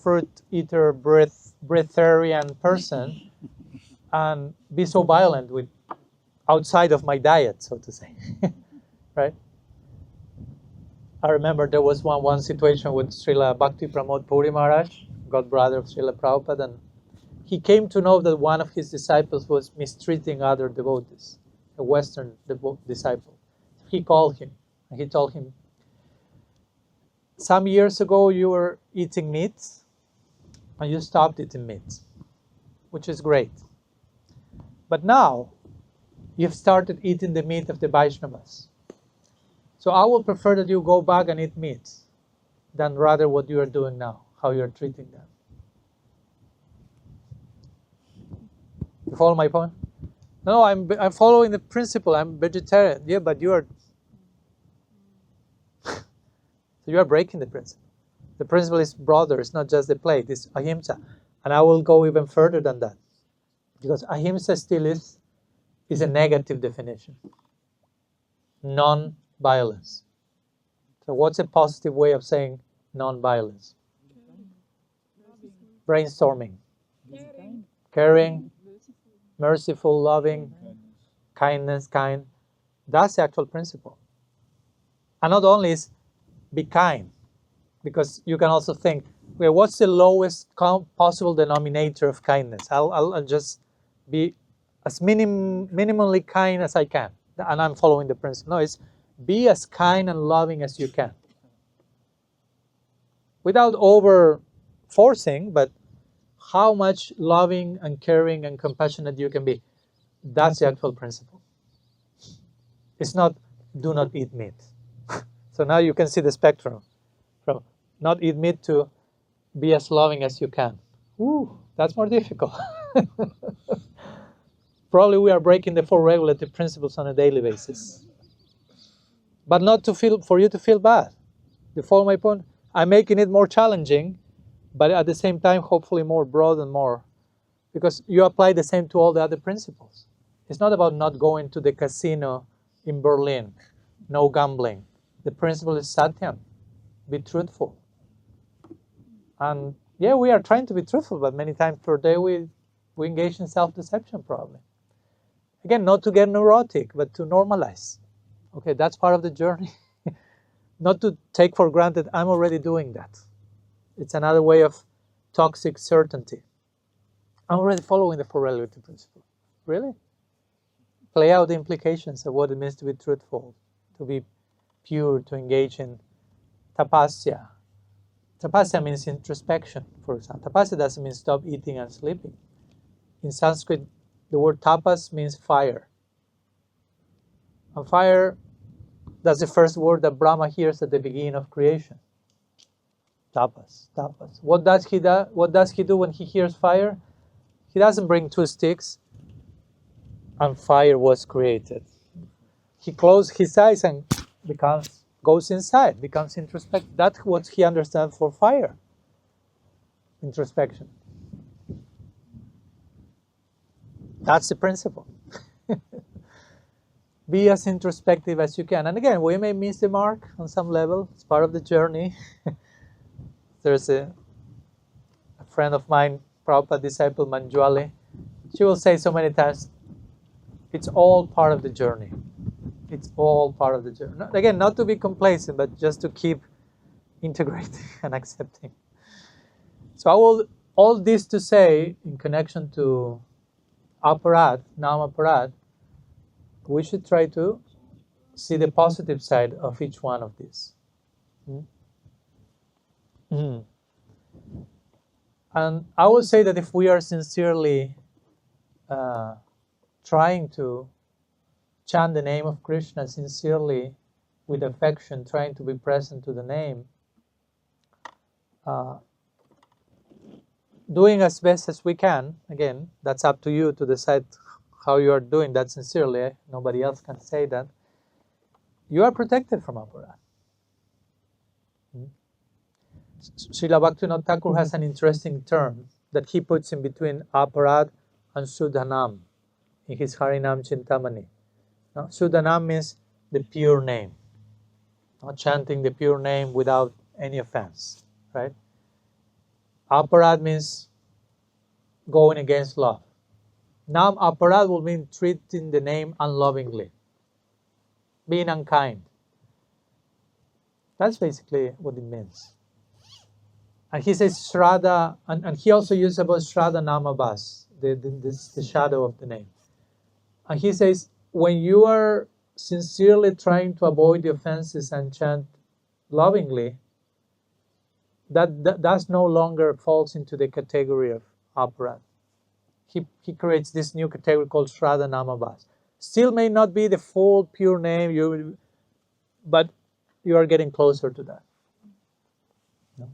fruit eater, breatharian person, and be so violent with outside of my diet, so to say, right? I remember there was one situation with Srila Bhakti Pramod Puri Maharaj, god brother of Srila Prabhupada, and he came to know that one of his disciples was mistreating other devotees, a Western disciple. He called him and he told him, some years ago you were eating meat and you stopped eating meat, which is great. But now you've started eating the meat of the Vaishnavas. So I will prefer that you go back and eat meat than rather what you are doing now, how you are treating them. You follow my point? No, I'm following the principle. I'm vegetarian. Yeah, but you are. So you are breaking the principle. The principle is broader. It's not just the plate. It's ahimsa, and I will go even further than that, because ahimsa still is is a negative definition. Non-violence. So what's a positive way of saying non-violence? Brainstorming. Caring, merciful, loving, kindness, kind. That's the actual principle. And not only is be kind, because you can also think, well, what's the lowest possible denominator of kindness? I'll just be as minimally kind as I can, and I'm following the principle. No, it's be as kind and loving as you can, without over forcing, but how much loving and caring and compassionate you can be. That's the actual principle. It's not do not eat meat. So now you can see the spectrum from not eat meat to be as loving as you can. Ooh, that's more difficult. Probably we are breaking the 4 regulative principles on a daily basis. But not to feel, for you to feel bad. You follow my point? I'm making it more challenging, but at the same time, hopefully more broad and more, because you apply the same to all the other principles. It's not about not going to the casino in Berlin, no gambling. The principle is Satyam, be truthful. And yeah, we are trying to be truthful, but many times per day we engage in self-deception probably. Again, not to get neurotic, but to normalize. Okay, that's part of the journey. Not to take for granted, I'm already doing that. It's another way of toxic certainty. I'm already following the 4 regulative principles. Really? Play out the implications of what it means to be truthful, to be pure, to engage in tapasya. Tapasya means introspection, for example. Tapasya doesn't mean stop eating and sleeping. In Sanskrit, the word tapas means fire. And fire, that's the first word that Brahma hears at the beginning of creation. Tapas, tapas. What does he do? What does he do when he hears fire? He doesn't bring 2 sticks and fire was created. He closes his eyes and goes inside, becomes introspective. That's what he understands for fire. Introspection. That's the principle. Be as introspective as you can. And again, we may miss the mark on some level. It's part of the journey. There's a friend of mine, Prabhupada disciple Manjuali. She will say so many times, it's all part of the journey. It's all part of the journey. Again, not to be complacent, but just to keep integrating and accepting. So I will, all this to say, in connection to aparad, nama-aparad, we should try to see the positive side of each one of these. And I will say that if we are sincerely trying to chant the name of Krishna sincerely, with affection, trying to be present to the name, doing as best as we can, again, that's up to you to decide how you are doing that sincerely. Nobody else can say that. You are protected from aparad. Srila Bhaktivinoda Thakur has an interesting term that he puts in between aparad and Sudhanam in his Harinam Chintamani. Now, Sudhanam means the pure name, not chanting the pure name without any offense, right? Aparad means going against love. Nam aparad will mean treating the name unlovingly, being unkind. That's basically what it means. And he says Shraddha, and he also uses about Shraddha Namabhas, the shadow of the name. And he says, when you are sincerely trying to avoid the offenses and chant lovingly, that no longer falls into the category of aparad. He creates this new category called Shraddha Namabhas. Still may not be the full pure name, but you are getting closer to that. No?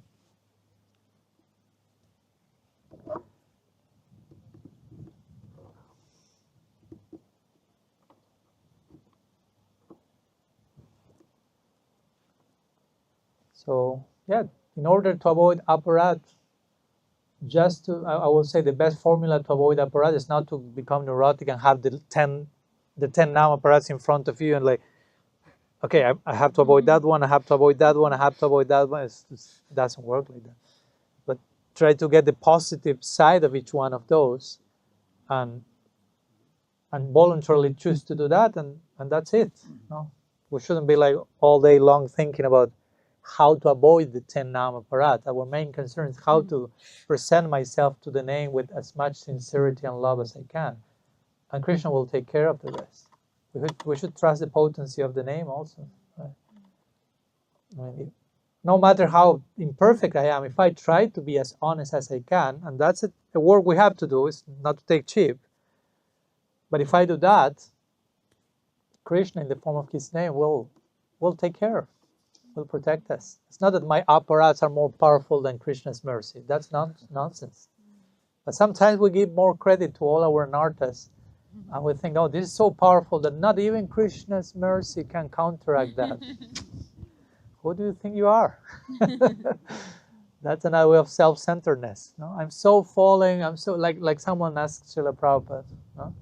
So, yeah, in order to avoid aparad, I will say the best formula to avoid aparad is not to become neurotic and have the 10 the 10 Namaparats in front of you and like, okay, I have to avoid that one, I have to avoid that one, I have to avoid that one. It doesn't work like that. But try to get the positive side of each one of those and voluntarily choose to do that, and that's it. No? We shouldn't be like all day long thinking about how to avoid the 10 Namaparats. Our main concern is how to present myself to the name with as much sincerity and love as I can. And Krishna will take care of the rest. We should trust the potency of the name also. Right? I mean, no matter how imperfect I am, if I try to be as honest as I can, and that's the work we have to do, is not to take cheap. But if I do that, Krishna, in the form of his name, will take care, will protect us. It's not that my apparats are more powerful than Krishna's mercy. That's nonsense. But sometimes we give more credit to all our nartas, and we think, oh, this is so powerful that not even Krishna's mercy can counteract that. Who do you think you are? That's another way of self-centeredness. No? I'm so falling, I'm so, like someone asked Srila Prabhupada. No?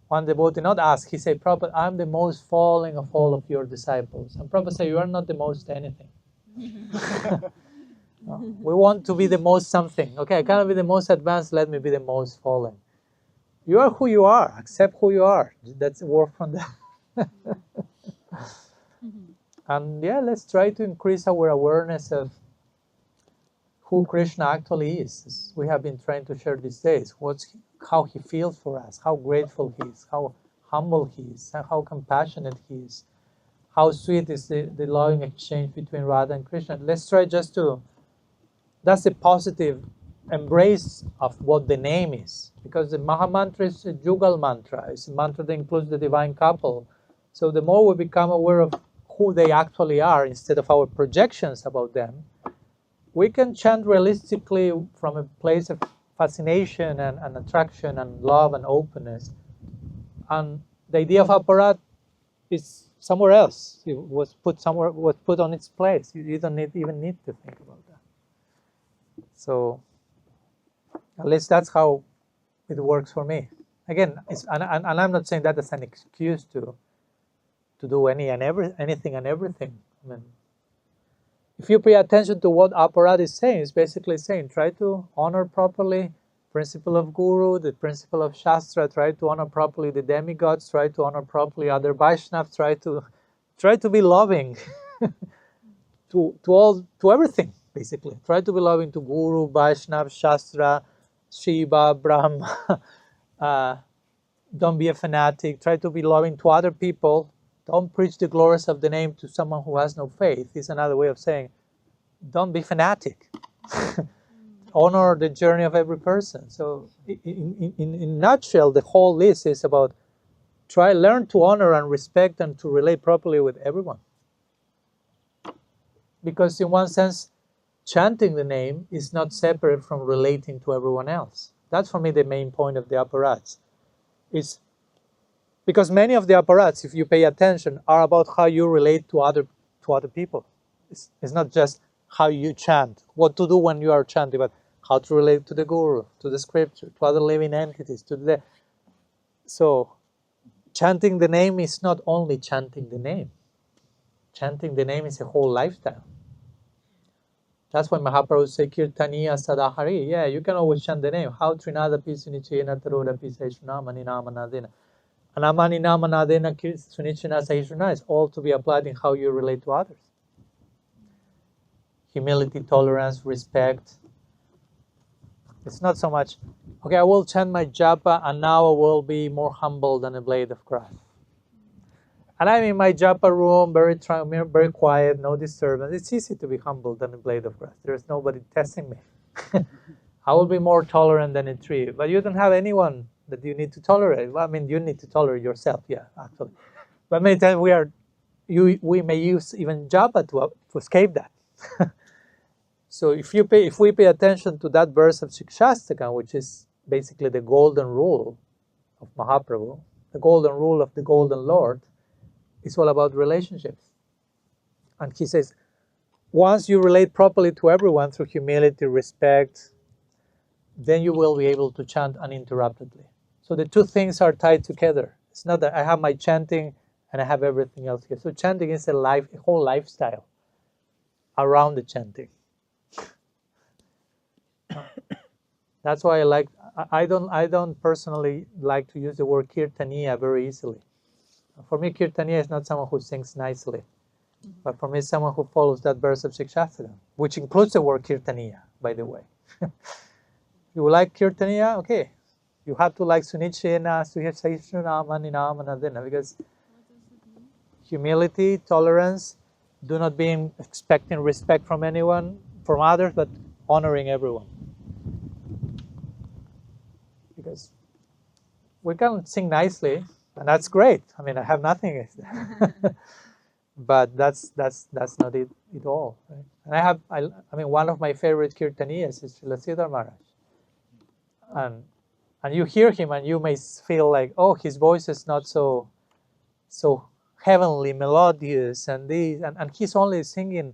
One devotee not asked, he said, Prabhupada, I'm the most falling of all of your disciples. And Prabhupada said, you are not the most anything. No? We want to be the most something. Okay, I cannot be the most advanced, let me be the most fallen. You are who you are, accept who you are. That's work from that. And yeah, let's try to increase our awareness of who Krishna actually is. As we have been trying to share these days. How he feels for us, how grateful he is, how humble he is, how compassionate he is, how sweet is the loving exchange between Radha and Krishna. Let's try just to, that's the positive embrace of what the name is. Because the Mahamantra is a Jugal mantra. It's a mantra that includes the divine couple. So the more we become aware of who they actually are instead of our projections about them, we can chant realistically from a place of fascination and attraction and love and openness. And the idea of apparat is somewhere else. It was put somewhere, was put on its place. You don't even need to think about that. So at least that's how it works for me. Again, and I'm not saying that as an excuse to do anything and everything. I mean, if you pay attention to what apparat is saying, it's basically saying try to honor properly principle of Guru, the principle of Shastra, try to honor properly the demigods, try to honor properly other Vaishnavas, try to be loving to everything, basically. Try to be loving to Guru, Vaishnava, Shastra, Shiva, Brahma. Don't be a fanatic. Try to be loving to other people. Don't preach the glories of the name to someone who has no faith. It's another way of saying, don't be fanatic. Honor the journey of every person. So, in a nutshell, the whole list is about learn to honor and respect and to relate properly with everyone. Because in one sense, chanting the name is not separate from relating to everyone else. That's for me the main point of the apparats. It's because many of the apparats, if you pay attention, are about how you relate to other people. It's not just how you chant, what to do when you are chanting, but how to relate to the Guru, to the scripture, to other living entities, So, chanting the name is not only chanting the name. Chanting the name is a whole lifestyle. That's why Mahaprabhu said, Kirtaniya Sadahari. Yeah, you can always chant the name. How Trinada Pisunichena Taroda Piseshuna Maninama Nadena. Anamani Nama Nadena Sunichena Sahishuna is all to be applied in how you relate to others. Humility, tolerance, respect. It's not so much, okay, I will chant my japa and now I will be more humble than a blade of grass. And I'm in my japa room, very quiet, no disturbance. It's easy to be humble than a blade of grass. There's nobody testing me. I will be more tolerant than a tree. But you don't have anyone that you need to tolerate. Well, I mean, you need to tolerate yourself, yeah, actually. But many times we may use even japa to escape that. So if we pay attention to that verse of Shikshastakam, which is basically the golden rule of Mahaprabhu, the golden rule of the Golden Lord, it's all about relationships. And he says, once you relate properly to everyone through humility, respect, then you will be able to chant uninterruptedly. So the two things are tied together. It's not that I have my chanting and I have everything else here. So chanting is a whole lifestyle around the chanting. That's why I don't personally like to use the word kirtaniya very easily. For me, kirtaniya is not someone who sings nicely, but for me, it's someone who follows that verse of Shikshastra, which includes the word kirtaniya, by the way. You like kirtaniya? Okay. You have to like Sunichena, Suhyasaishunama, Ninamanadina, because humility, tolerance, do not be expecting respect from anyone, from others, but honoring everyone. Because we can sing nicely, and that's great. I mean, I have nothing against that. But that's not it at all. Right? And I mean, one of my favorite kirtaniyas is Srila Siddhar Maharaj. And you hear him, and you may feel like, oh, his voice is not so heavenly, melodious, and he's only singing.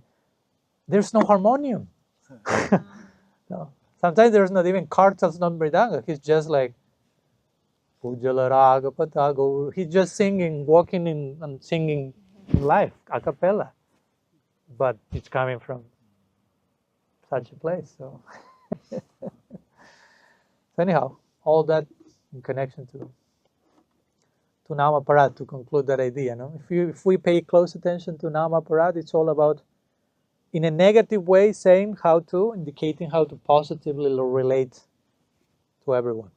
There's no harmonium. No. Sometimes there's not even kartals, not mridanga. He's just like Pujalaraga Patago. He's just singing, walking in and singing live, a cappella. But it's coming from such a place. So, anyhow, all that in connection to Namaparat, to conclude that idea. No? If we pay close attention to Namaparat, it's all about, in a negative way, indicating how to positively relate to everyone.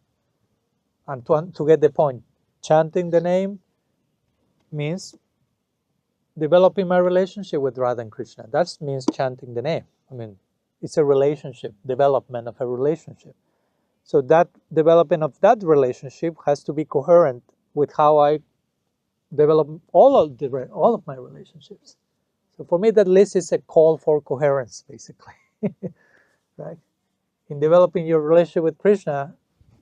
And to get the point, chanting the name means developing my relationship with Radha and Krishna. That means chanting the name. I mean, it's a relationship, development of a relationship. So that development of that relationship has to be coherent with how I develop all of my relationships. So for me, that list is a call for coherence, basically. Right? In developing your relationship with Krishna,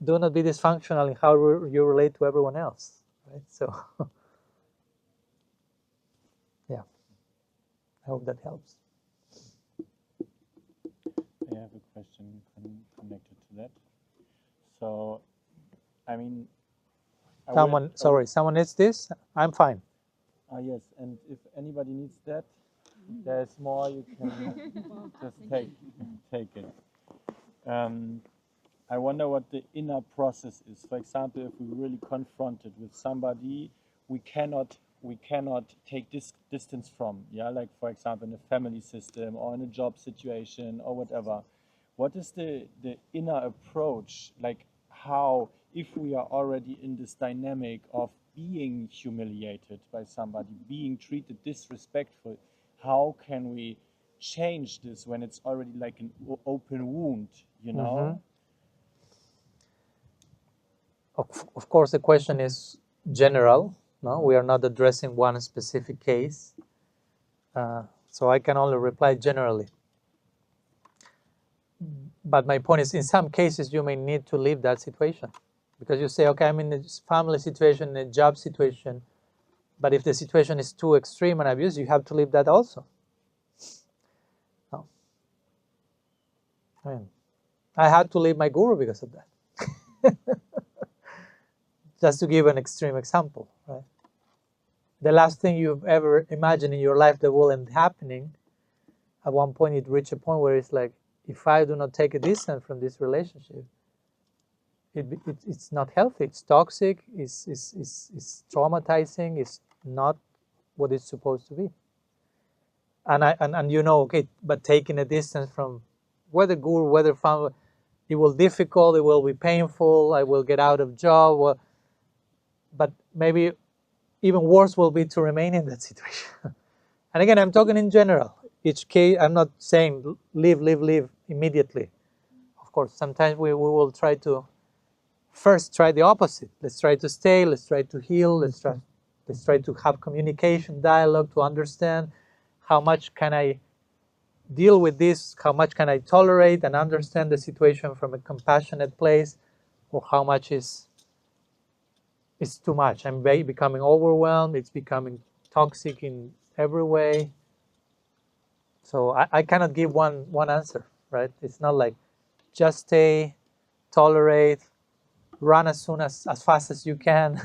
do not be dysfunctional in how you relate to everyone else. Right? So, yeah, I hope that helps. I have a question connected to that. So, I mean, someone needs this? I'm fine. Yes, and if anybody needs that, there's more, you can just take it. I wonder what the inner process is. For example, if we're really confronted with somebody we cannot take this distance from, yeah, like for example in a family system or in a job situation or whatever. What is the inner approach? Like how, if we are already in this dynamic of being humiliated by somebody, being treated disrespectful, how can we change this when it's already like an open wound, you know? Of course, the question is general. No, we are not addressing one specific case. So I can only reply generally. But my point is, in some cases, you may need to leave that situation. Because you say, okay, I'm in a family situation, in a job situation, but if the situation is too extreme and abusive, you have to leave that also. No. I mean, I had to leave my guru because of that. Just to give an extreme example, right? The last thing you've ever imagined in your life that will end happening, at one point it reached a point where it's like, if I do not take a distance from this relationship, it's not healthy, it's toxic, it's traumatizing, it's not what it's supposed to be. And you know, okay, but taking a distance from whether guru, whether family, it will be difficult, it will be painful, I will get out of job, but maybe even worse will be to remain in that situation. And again, I'm talking in general. Each case, I'm not saying leave immediately. Of course, sometimes we will try to first try the opposite. Let's try to stay, let's try to heal, let's try to have communication, dialogue, to understand how much can I deal with this, how much can I tolerate and understand the situation from a compassionate place, or how much is too much. I'm becoming overwhelmed, it's becoming toxic in every way. So I cannot give one answer, right? It's not like just stay, tolerate, run as fast as you can.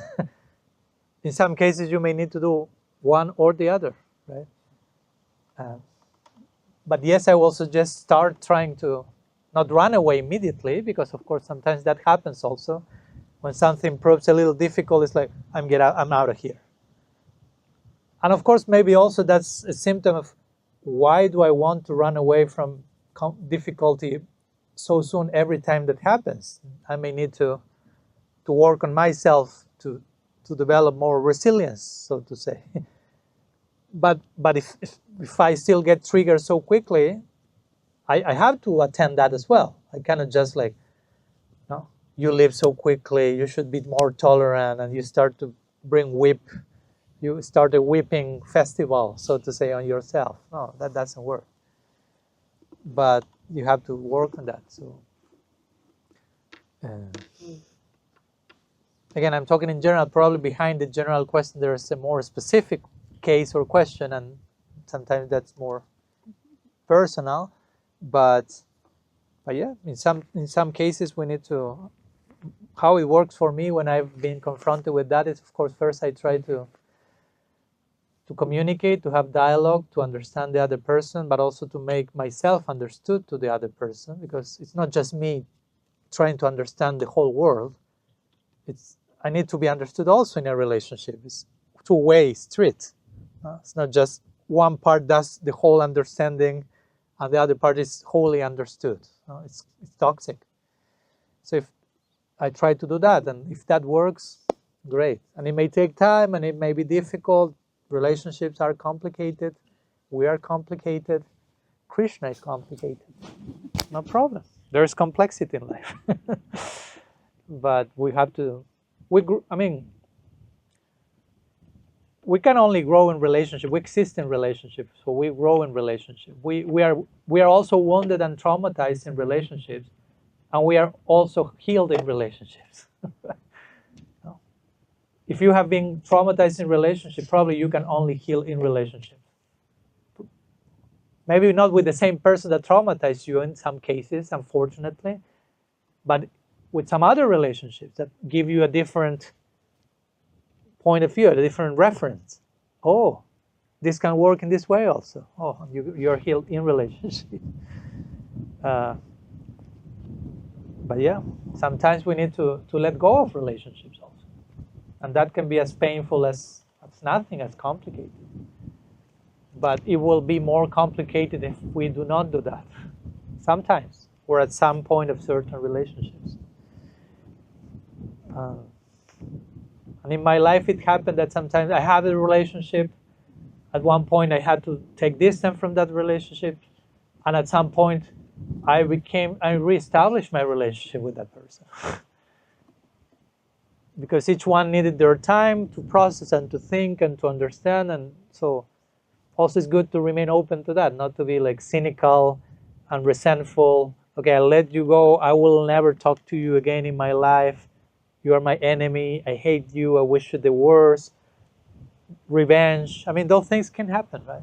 in some cases you may need to do one or the other, right? But yes, I will suggest start trying to not run away immediately, because of course sometimes that happens also. When something proves a little difficult, it's like, I'm out of here. And of course, maybe also that's a symptom of, why do I want to run away from difficulty so soon every time that happens? I may need to work on myself to develop more resilience, so to say. But if I still get triggered so quickly, I have to attend that as well. I cannot just like, no, you live so quickly, you should be more tolerant, and you start to you start a whipping festival, so to say, on yourself. No, that doesn't work. But you have to work on that. So again, I'm talking in general. Probably behind the general question, there's a more specific case or question, and sometimes that's more personal. But yeah, in some cases we need to. How it works for me when I've been confronted with that is, of course, first I try to communicate, to have dialogue, to understand the other person, but also to make myself understood to the other person, because it's not just me trying to understand the whole world. I need to be understood also in a relationship. It's two-way street. It's not just one part does the whole understanding and the other part is wholly understood. It's toxic. So if I try to do that, and if that works, great. And it may take time and it may be difficult. Relationships are complicated. We are complicated. Krishna is complicated. No problem. There's complexity in life. But we have to, we can only grow in relationship. We exist in relationship, so we grow in relationship. We are also wounded and traumatized in relationships, and we are also healed in relationships. If you have been traumatized in relationship, probably you can only heal in relationship. Maybe not with the same person that traumatized you in some cases, unfortunately, but with some other relationships that give you a different point of view, a different reference. Oh, this can work in this way also. Oh, you're healed in relationship. But yeah, sometimes we need to let go of relationships also. And that can be as painful as nothing, as complicated. But it will be more complicated if we do not do that. Sometimes, or at some point of certain relationships. And in my life, it happened that sometimes I have a relationship. At one point, I had to take distance from that relationship. And at some point, I reestablished my relationship with that person. Because each one needed their time to process and to think and to understand. And so also it's good to remain open to that, not to be like cynical and resentful. Okay, I'll let you go. I will never talk to you again in my life. You are my enemy. I hate you. I wish you the worst. Revenge. I mean, those things can happen, right?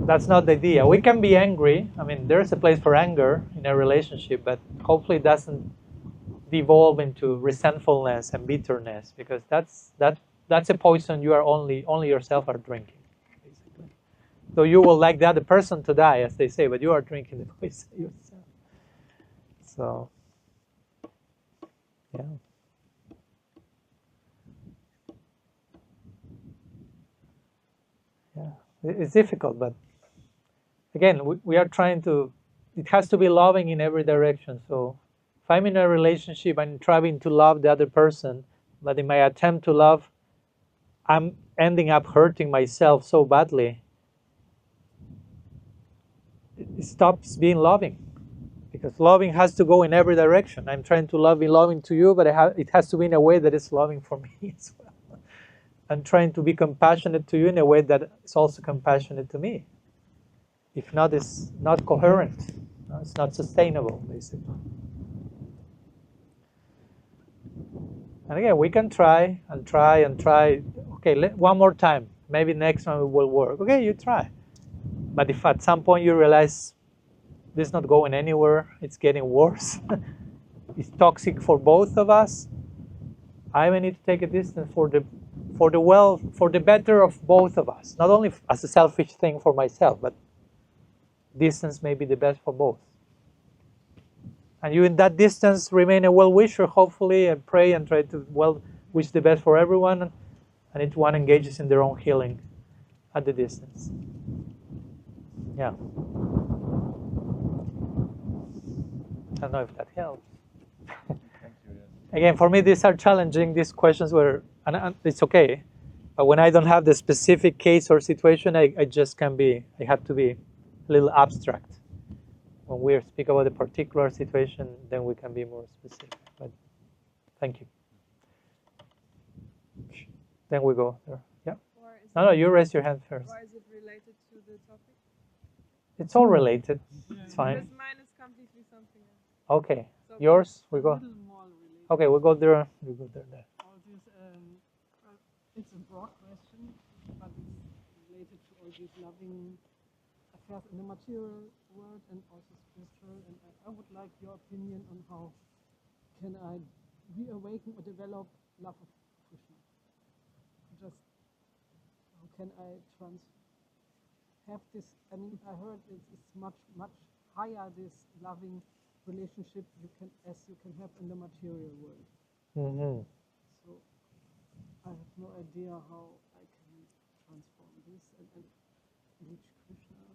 That's not the idea. We can be angry. I mean, there's a place for anger in a relationship, but hopefully it doesn't devolve into resentfulness and bitterness, because that's a poison you are only yourself are drinking, basically. So you will like the other person to die, as they say, but you are drinking the poison yourself. So, yeah. Yeah, it's difficult, but again, we are trying to, it has to be loving in every direction. So if I'm in a relationship, I'm trying to love the other person, but in my attempt to love, I'm ending up hurting myself so badly, it stops being loving. Because loving has to go in every direction. I'm trying to be loving to you, but it has to be in a way that is loving for me as well. I'm trying to be compassionate to you in a way that is also compassionate to me. If not, it's not coherent. It's not sustainable, basically. And again, we can try and try and try. Okay, one more time. Maybe next one will work. Okay, you try. But if at some point you realize this is not going anywhere, it's getting worse, it's toxic for both of us, I may need to take a distance for the better of both of us. Not only as a selfish thing for myself, but distance may be the best for both. And you in that distance remain a well-wisher, hopefully, and pray and try to wish the best for everyone, and each one engages in their own healing at the distance. Yeah. I don't know if that helps. Thank you. Yes. Again, for me, these are challenging. These questions were, and it's okay. But when I don't have the specific case or situation, I just can be, I have to be a little abstract. When we speak about a particular situation, then we can be more specific. But thank you. Then we go there. Yeah. No, you raise your hand first. Or is it related to the topic? It's all related. It's fine. Because mine is completely something else. Okay. So Yours, we go. A little more related. Okay, we go there. We go there. All this, it's a broad question, but it's related to all these loving affairs in the material world and also spiritual. And I would like your opinion on how can I reawaken or develop love of Krishna. Just how can I have this? I mean, I heard it's much higher, this loving relationship you can have in the material world. Mm-hmm. So I have no idea how I can transform this and reach Krishna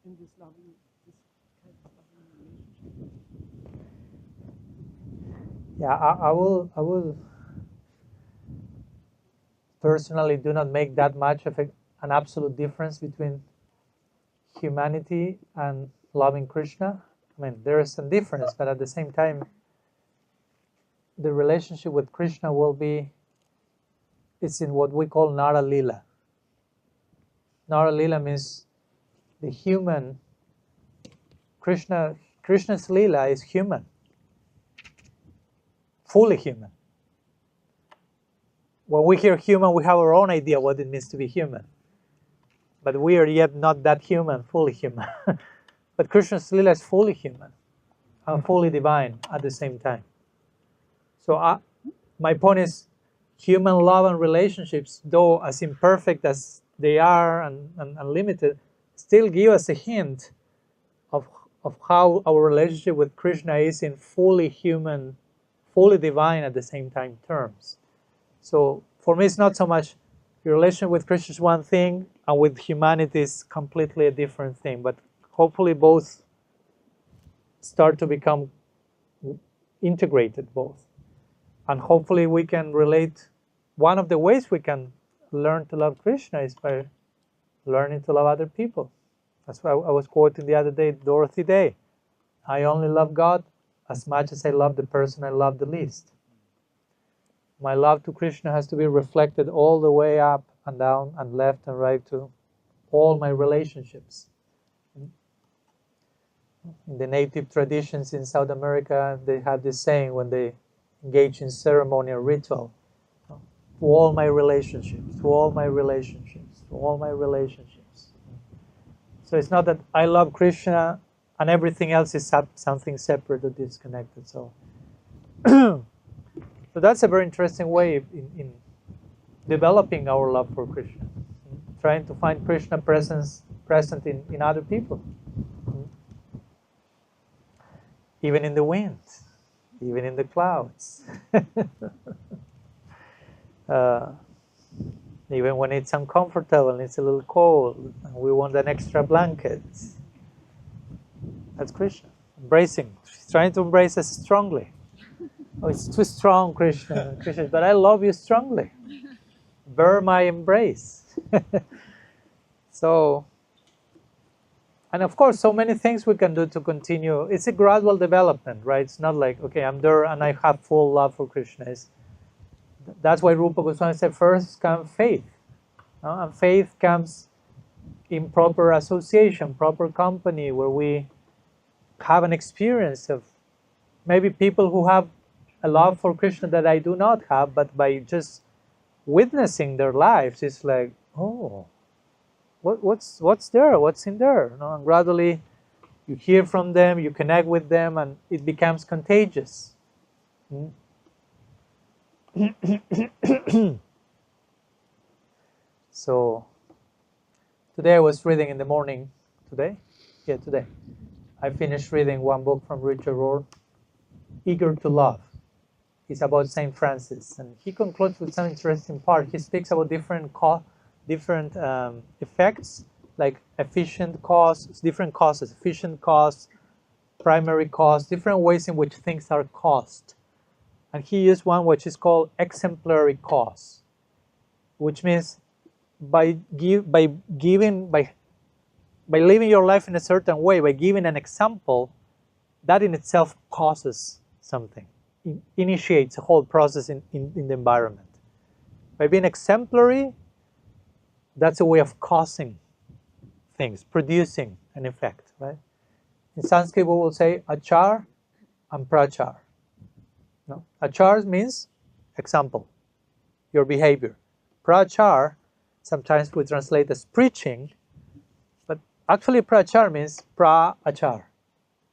in this kind of loving relationship. Yeah, I will personally do not make that much of an absolute difference between humanity and loving Krishna. I mean, there is some difference, but at the same time, the relationship with Krishna it's in what we call Nara Lila. Nara Lila means the human. Krishna's Lila is human, fully human. When we hear human, we have our own idea what it means to be human. But we are yet not that human, fully human. But Krishna's Lila is fully human and fully divine at the same time. So my point is, human love and relationships, though as imperfect as they are and limited, still give us a hint of how our relationship with Krishna is in fully human, fully divine at the same time terms. So for me, it's not so much your relationship with Krishna is one thing, and with humanity is completely a different thing. But hopefully both start to become integrated, both. And hopefully we can relate. One of the ways we can learn to love Krishna is by learning to love other people. That's why I was quoting the other day Dorothy Day. I only love God as much as I love the person I love the least. My love to Krishna has to be reflected all the way up and down and left and right to all my relationships. In the native traditions in South America, they have this saying when they engage in ceremony or ritual: to all my relationships, to all my relationships, to all my relationships. So it's not that I love Krishna and everything else is something separate or disconnected. So, so that's a very interesting way in developing our love for Krishna. Trying to find Krishna present in other people. Even in the wind, even in the clouds. Even when it's uncomfortable and it's a little cold, and we want an extra blanket. That's Krishna. Embracing, trying to embrace us strongly. Oh, it's too strong, Krishna. Krishna, but I love you strongly. Bear my embrace. So, and of course, so many things we can do to continue. It's a gradual development, right? It's not like, okay, I'm there and I have full love for Krishna. That's why Rupa Goswami said, first comes faith. And faith comes in proper association, proper company, where we have an experience of maybe people who have a love for Krishna that I do not have, but by just witnessing their lives, it's like, oh, what's there? What's in there? And gradually, you hear from them, you connect with them, and it becomes contagious. So today I was reading in the morning. Today? Yeah, today. I finished reading one book from Richard Rohr, Eager to Love. It's about Saint Francis, and he concludes with some interesting part. He speaks about different effects, like efficient costs, different causes, efficient costs, primary costs, different ways in which things are cost. And he used one which is called exemplary costs, which means by living your life in a certain way, by giving an example, that in itself causes something, initiates a whole process in the environment. By being exemplary, that's a way of causing things, producing an effect, right? In Sanskrit, we will say achar and prachar. No? Achar means example, your behavior. Prachar, sometimes we translate as preaching, but actually prachar means pra-achar,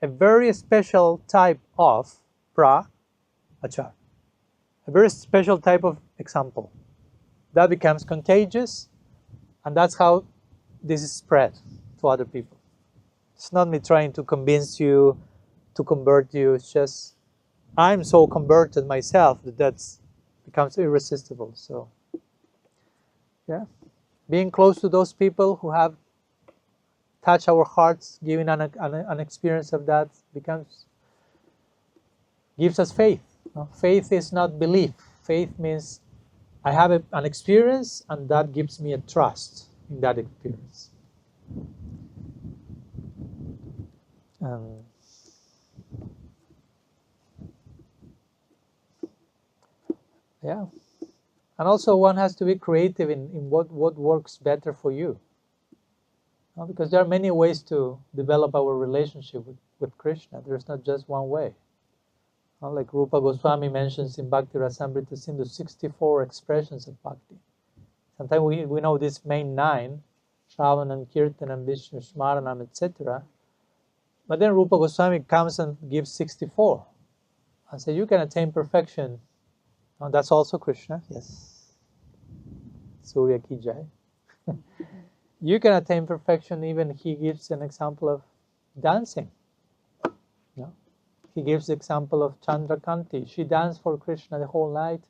a very special type of pra-achar, a very special type of example. That becomes contagious, and that's how this is spread to other people. It's not me trying to convince you, to convert you, it's just I'm so converted myself that becomes irresistible. So, yeah, being close to those people who have touched our hearts, giving an experience of that gives us faith. No? Faith is not belief. Faith means I have an experience, and that gives me a trust in that experience. Yeah, and also one has to be creative in what works better for you. Because there are many ways to develop our relationship with Krishna. There's not just one way. Like Rupa Goswami mentions in Bhakti Rasamrita Sindhu, 64 expressions of bhakti. Sometimes we know these main 9, Shravanam, Kirtanam, Vishnu Smaranam, etc. But then Rupa Goswami comes and gives 64. And says, you can attain perfection. And that's also Krishna, yes. Surya ki jai. You can attain perfection, even he gives an example of dancing. No? He gives the example of Chandrakanti. She danced for Krishna the whole night.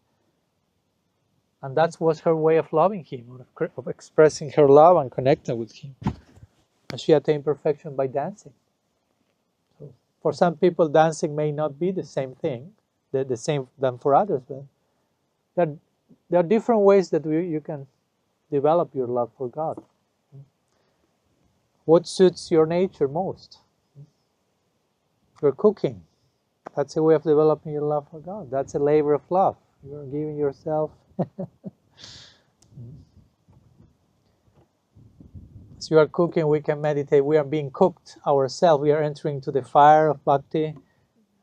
And that was her way of loving him, of expressing her love and connecting with him. And she attained perfection by dancing. So for some people, dancing may not be the same thing, the same than for others, but there are different ways that you can develop your love for God. What suits your nature most? You're cooking. That's a way of developing your love for God. That's a labor of love. You're giving yourself. As you are cooking, we can meditate. We are being cooked ourselves. We are entering to the fire of bhakti.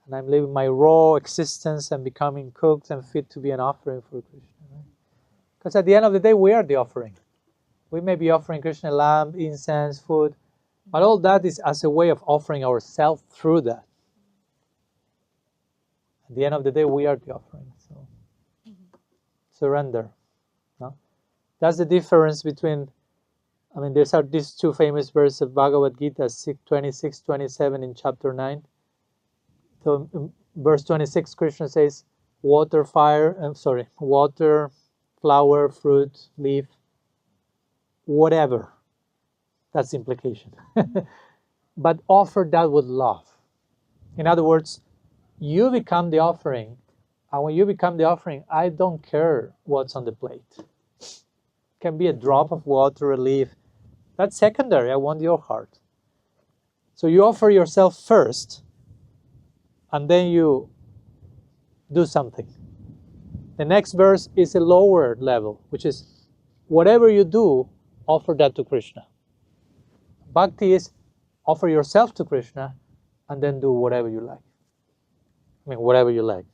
And I'm living my raw existence and becoming cooked and fit to be an offering for Krishna. Right? Because at the end of the day, we are the offering. We may be offering Krishna lamb, incense, food, but all that is as a way of offering ourselves through that. At the end of the day, we are the offering. So surrender. No? That's the difference between, there's these two famous verses of Bhagavad Gita, 26-27 in chapter 9. So in verse 26, Krishna says, water, flower, fruit, leaf, whatever. That's the implication. But offer that with love. In other words, you become the offering. And when you become the offering, I don't care what's on the plate. It can be a drop of water, a leaf. That's secondary. I want your heart. So you offer yourself first, and then you do something. The next verse is a lower level, which is whatever you do, offer that to Krishna. Bhakti is offer yourself to Krishna and then do whatever you like. Whatever you like.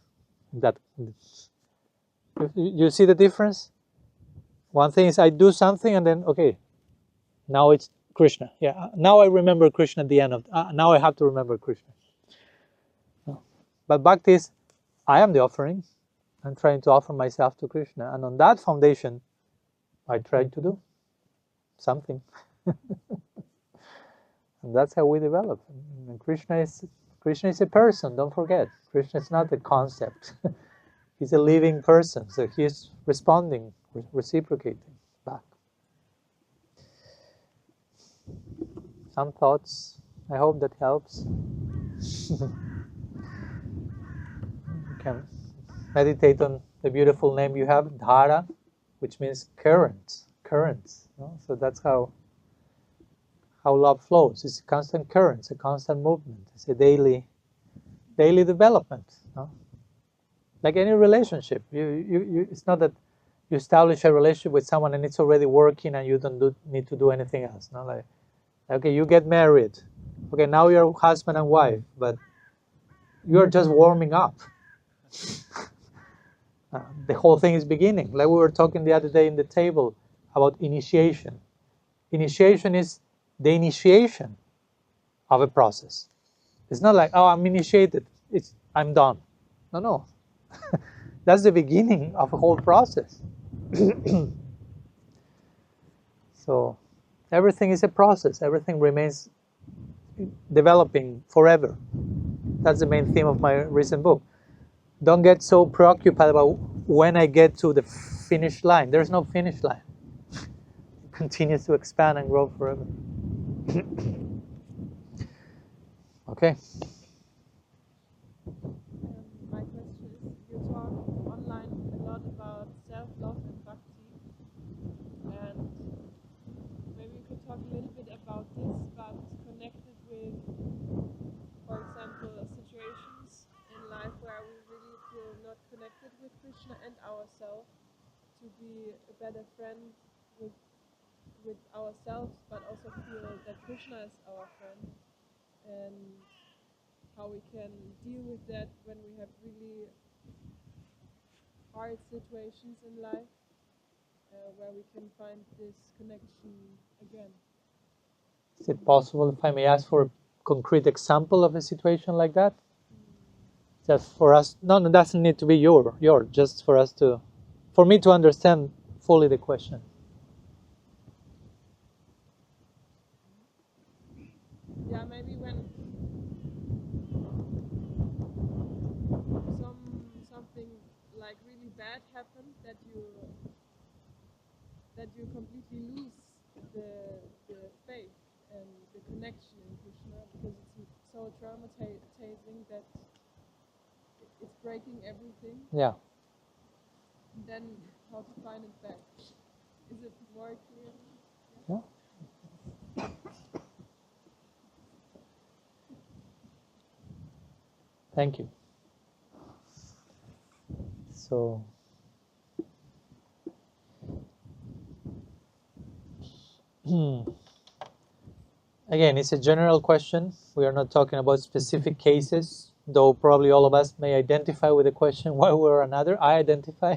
You see the difference? One thing is I do something and then, okay, now it's Krishna. Yeah, now I remember Krishna at the end of, now I have to remember Krishna. No. But Bhakti is, I am the offering. I'm trying to offer myself to Krishna, and on that foundation, I try to do something. And that's how we develop. And Krishna is a person, don't forget. Krishna is not a concept. He's a living person, so he's responding, reciprocating back. Some thoughts. I hope that helps. You can meditate on the beautiful name you have, Dhara, which means current. No? So that's how love flows. It's a constant current, it's a constant movement. It's a daily development. No? Like any relationship, it's not that you establish a relationship with someone and it's already working and you don't need to do anything else. No? Like, okay, you get married. Okay, now you're husband and wife, but you're just warming up. The whole thing is beginning. Like we were talking the other day in the table about initiation. Initiation is the initiation of a process. It's not like, oh, I'm initiated, I'm done. No. That's the beginning of a whole process. So everything is a process. Everything remains developing forever. That's the main theme of my recent book. Don't get so preoccupied about when I get to the finish line. There's no finish line. It continues to expand and grow forever. Okay. My question is, you talk online a lot about self-love and bhakti, and maybe you could talk a little bit about this, but connected with, for example, situations in life where we really feel not connected with Krishna and ourselves, to be a better friend with ourselves, but also feel that Krishna is our friend, and how we can deal with that when we have really hard situations in life, where we can find this connection again. Is it possible, if I may ask for a concrete example of a situation like that? Just for us, no, it doesn't need to be your, just for me to understand fully the question. Yeah, maybe when something like really bad happened, that you completely lose the faith and the connection in Krishna, because it's so traumatizing that it's breaking everything. Yeah. And then how to find it back? Is it more clear? Yeah. Thank you. So, again, it's a general question. We are not talking about specific cases, though probably all of us may identify with the question one way or another. I identify.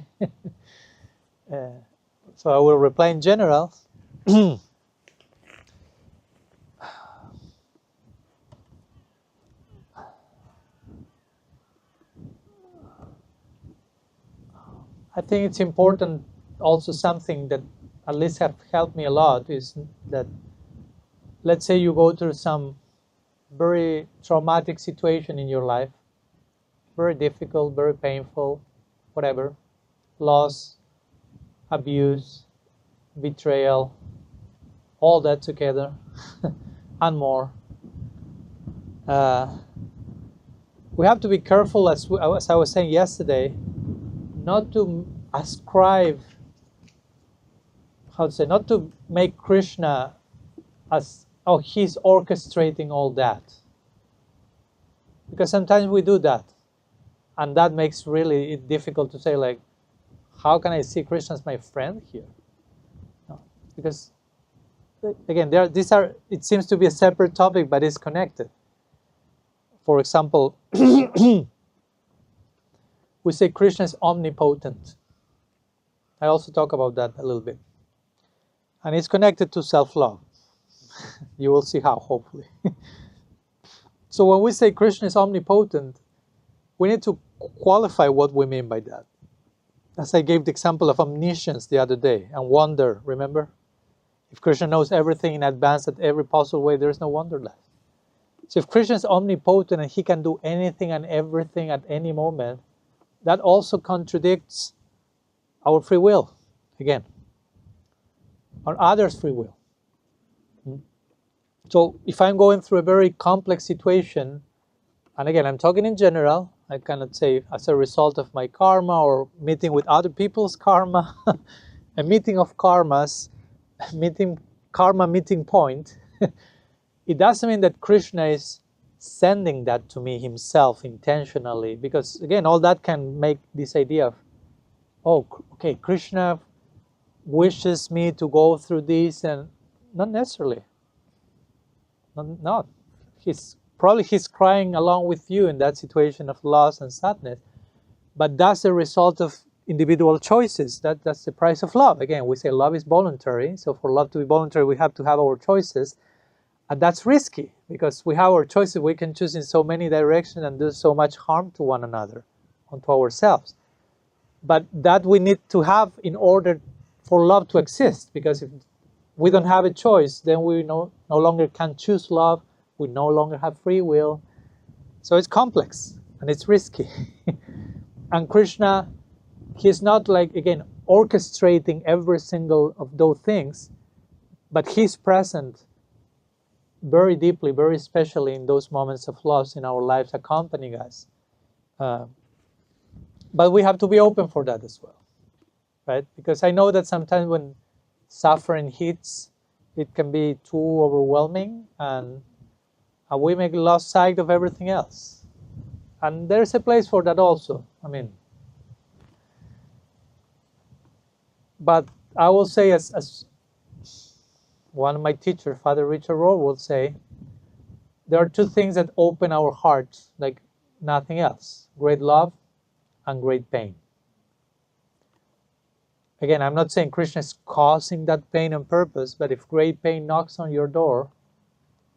So I will reply in general. I think it's important, also something that at least have helped me a lot, is that, let's say you go through some very traumatic situation in your life, very difficult, very painful, whatever, loss, abuse, betrayal, all that together, and more. We have to be careful, as I was saying yesterday, not to ascribe, not to make Krishna as, oh, he's orchestrating all that. Because sometimes we do that. And that makes really it difficult to say, like, how can I see Krishna as my friend here? No. Because, again, it seems to be a separate topic, but it's connected. For example, we say Krishna is omnipotent. I also talk about that a little bit. And it's connected to self-love. You will see how, hopefully. So when we say Krishna is omnipotent, we need to qualify what we mean by that. As I gave the example of omniscience the other day, and wonder, remember? If Krishna knows everything in advance at every possible way, there's no wonder left. So if Krishna is omnipotent and he can do anything and everything at any moment, that also contradicts our free will, again, or others' free will. So if I'm going through a very complex situation, and again, I'm talking in general, I cannot say as a result of my karma or meeting with other people's karma, a meeting of karmas, karma meeting point, it doesn't mean that Krishna is sending that to me himself intentionally, because again, all that can make this idea of, oh, okay, Krishna wishes me to go through this, and not necessarily. Not. He's crying along with you in that situation of loss and sadness, but that's a result of individual choices. That's the price of love. Again, we say love is voluntary, so for love to be voluntary, we have to have our choices, and that's risky, because we have our choices, we can choose in so many directions and do so much harm to one another, and to ourselves. But that we need to have in order for love to exist, because if we don't have a choice, then we no longer can choose love, we no longer have free will. So it's complex and it's risky. And Krishna, he's not like, again, orchestrating every single of those things, but he's present very deeply, very especially in those moments of loss in our lives, accompanying us. But we have to be open for that as well, right? Because I know that sometimes when suffering hits, it can be too overwhelming, and we make lost sight of everything else. And there's a place for that also. I mean, but I will say, as one of my teachers, Father Richard Rohr, will say, there are two things that open our hearts like nothing else: great love and great pain. Again, I'm not saying Krishna is causing that pain on purpose, but if great pain knocks on your door,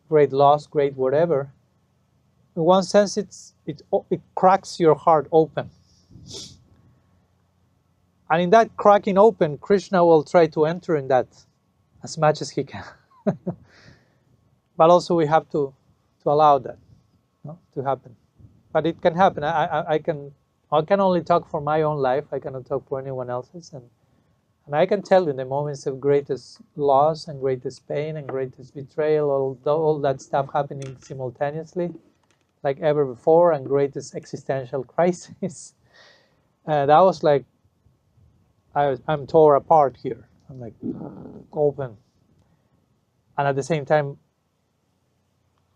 great loss, great whatever, in one sense it cracks your heart open. And in that cracking open, Krishna will try to enter in that as much as he can. But also we have to allow that, to happen. But it can happen. I can only talk for my own life. I cannot talk for anyone else's. And I can tell you, in the moments of greatest loss and greatest pain and greatest betrayal, all that stuff happening simultaneously, like ever before, and greatest existential crisis, that was like, I'm torn apart here. I'm like open. And at the same time,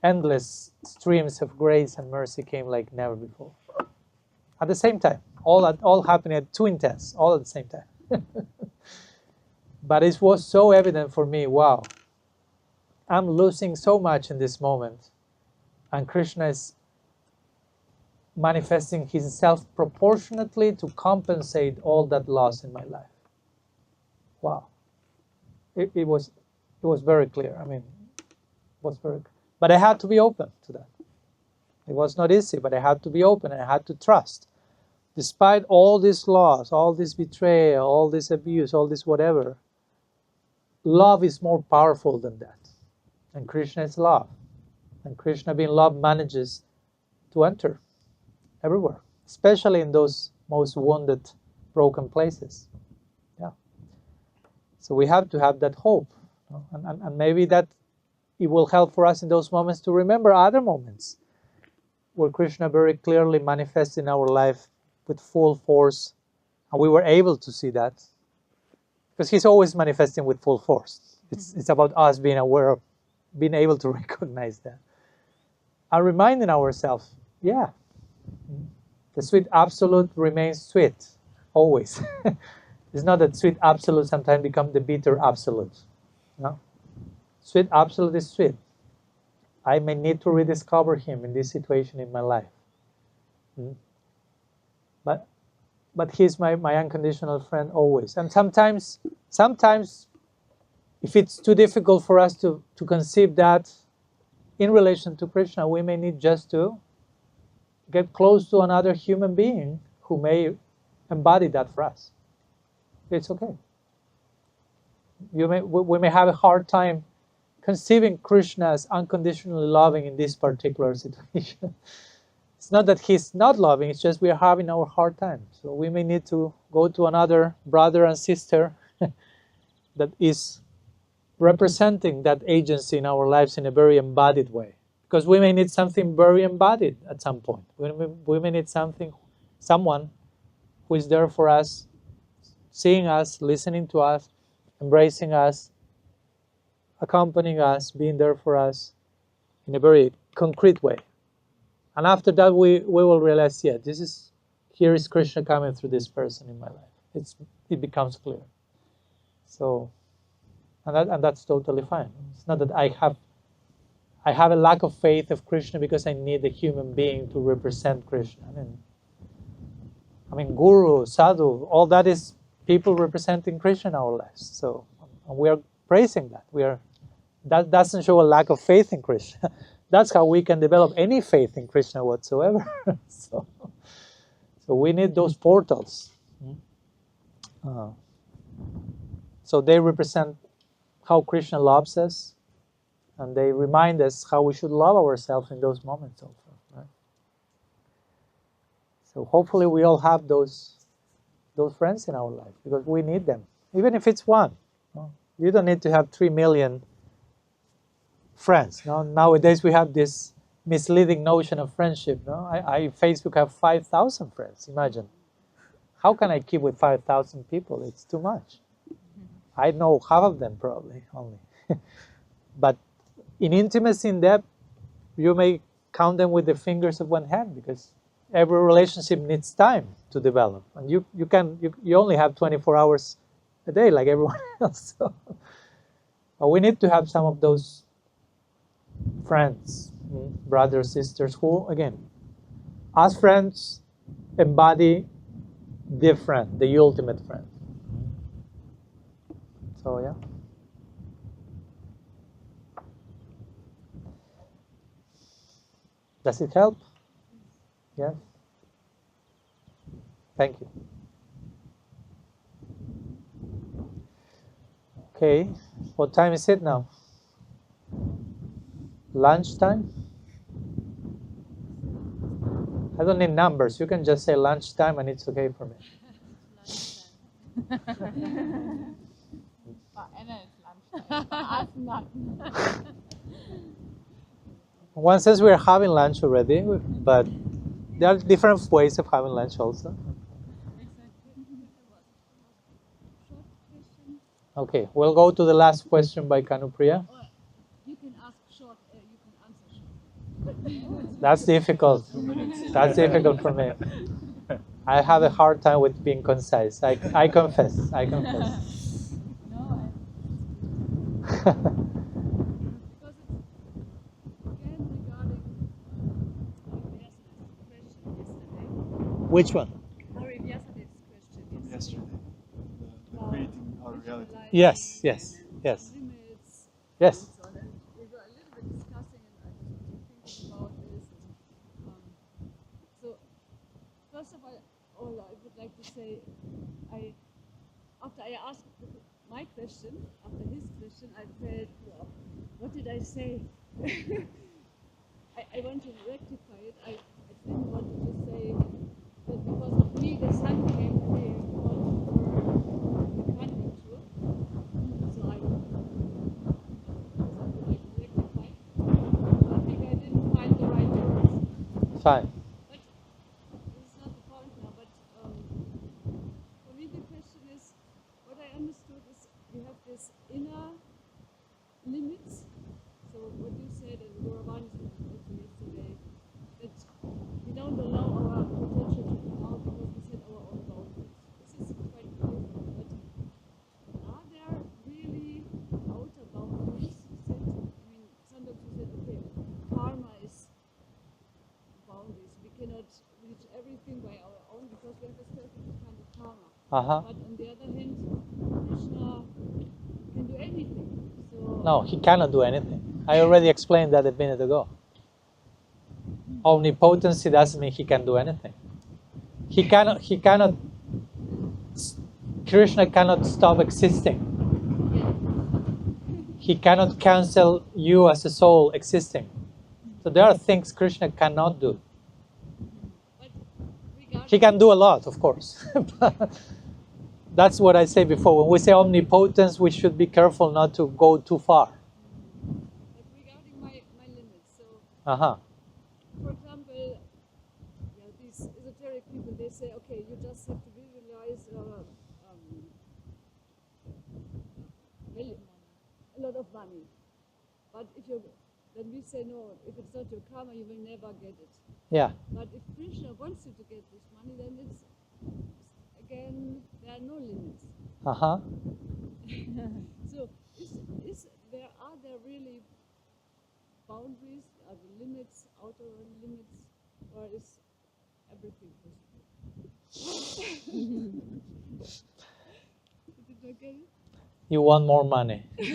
endless streams of grace and mercy came like never before. At the same time, all happening at too intense, all at the same time. But it was so evident for me, wow, I'm losing so much in this moment, and Krishna is manifesting himself proportionately to compensate all that loss in my life. Wow. It was very clear. I mean, it was very clear. But I had to be open to that. It was not easy, but I had to be open, and I had to trust. Despite all this loss, all this betrayal, all this abuse, all this whatever, love is more powerful than that. And Krishna is love. And Krishna, being love, manages to enter everywhere, especially in those most wounded, broken places. Yeah. So we have to have that hope. And maybe that it will help for us in those moments to remember other moments where Krishna very clearly manifests in our life with full force, and we were able to see that, because he's always manifesting with full force. It's about us being aware of, being able to recognize that, and reminding ourselves, yeah, the sweet absolute remains sweet always. It's not that sweet absolute sometimes becomes the bitter absolute. No, sweet absolute is sweet. I may need to rediscover him in this situation in my life. But he's my unconditional friend always. And sometimes, if it's too difficult for us to conceive that in relation to Krishna, we may need just to get close to another human being who may embody that for us. It's okay. We may have a hard time conceiving Krishna as unconditionally loving in this particular situation. It's not that he's not loving, it's just we are having our hard time. So we may need to go to another brother and sister that is representing that agency in our lives in a very embodied way. Because we may need something very embodied at some point. We may need someone who is there for us, seeing us, listening to us, embracing us, accompanying us, being there for us in a very concrete way. And after that, we will realize, yeah, here is Krishna coming through this person in my life. It becomes clear. So, and that's totally fine. It's not that I have a lack of faith of Krishna because I need a human being to represent Krishna. I mean, guru, sadhu, all that is people representing Krishna in our lives. So, and we are praising that. That doesn't show a lack of faith in Krishna. That's how we can develop any faith in Krishna whatsoever. So we need those portals. So they represent how Krishna loves us, and they remind us how we should love ourselves in those moments also. Right? So hopefully we all have those friends in our life, because we need them, even if it's one. You don't need to have 3 million friends. No? Nowadays we have this misleading notion of friendship. No? I Facebook have 5,000 friends. Imagine. How can I keep with 5,000 people? It's too much. I know half of them probably only. But in intimacy, in depth, you may count them with the fingers of one hand, because every relationship needs time to develop. And you only have 24 hours a day like everyone else. So we need to have some of those friends, brothers, sisters, who, again, as friends, embody the friend, the ultimate friend. So, yeah. Does it help? Yes? Thank you. Okay, what time is it now? Lunchtime? I don't need numbers. You can just say lunchtime and it's okay for me. One says we're having lunch already, but there are different ways of having lunch also. Okay, we'll go to the last question by Kanupriya. You can ask short, you can answer short. That's difficult. That's difficult for me. I have a hard time with being concise. I confess. I confess. No, because it's again regarding yesterday's question yesterday. Which one? Or in yesterday's question Yesterday. The creating our reality. Yes, yes, yes. Limits. Yes. And so on. And we were a little bit discussing, and I was thinking about this. And, so, first of all, I would like to say, after I asked my question, after his question, I felt, well, what did I say? I want to rectify it. I didn't want to say that because of me the sun came to me for the country tour. So I would like to rectify. I think I didn't find the right words. Fine. But this is not the point now. But for me the question is, what I understood is we have this inner limits. So what you said, and Gauravani said also yesterday, that we don't allow our potential to come out because we set our own boundaries. This is quite clear for me. But are there really outer boundaries set? I mean, sometimes we said, okay, karma is boundaries. We cannot reach everything by our own because we have a certain kind of karma. But on the other hand, Krishna can do anything. So No, he cannot do anything. I already explained that a minute ago. Omnipotency doesn't mean he can do anything. He cannot Krishna cannot stop existing. He cannot cancel you as a soul existing. So there are things Krishna cannot do. He can do a lot, of course. That's what I say before. When we say omnipotence, we should be careful not to go too far. But regarding my limits, so Uh-huh. for example, these esoteric people, they say, okay, you just have to visualize a lot of money. But then we say, no, if it's not your karma, you will never get it. Yeah. But if Krishna wants you to get this money, then it's, again, there are no limits. Uh-huh. So, are there really boundaries, are the limits, outer limits, or is everything possible? Did you get it? You want more money. Just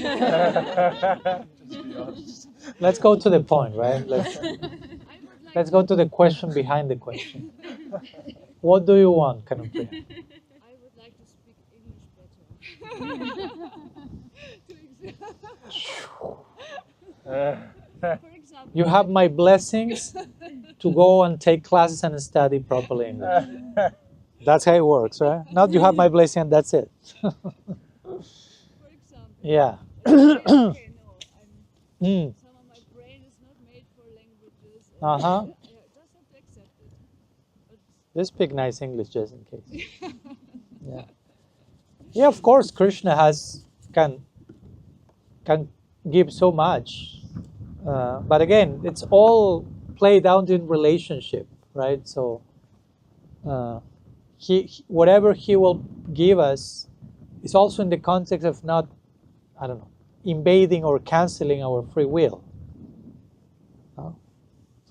be honest. Let's go to the point, right? I would like Let's go to the question behind the question. What do you want, Kanupriya? I would like to speak English better. For example, You have my blessings to go and take classes and study properly English. That's how it works, right? Not you have my blessing and that's it. for example, Yeah. okay, no, Mm. some of my brain is not made for languages. Uh-huh. Just have to accept it. But Just speak nice English just in case. Yeah. Yeah, of course, Krishna can give so much. But again, it's all played out in relationship, right? So whatever he will give us is also in the context of not, I don't know, invading or canceling our free will.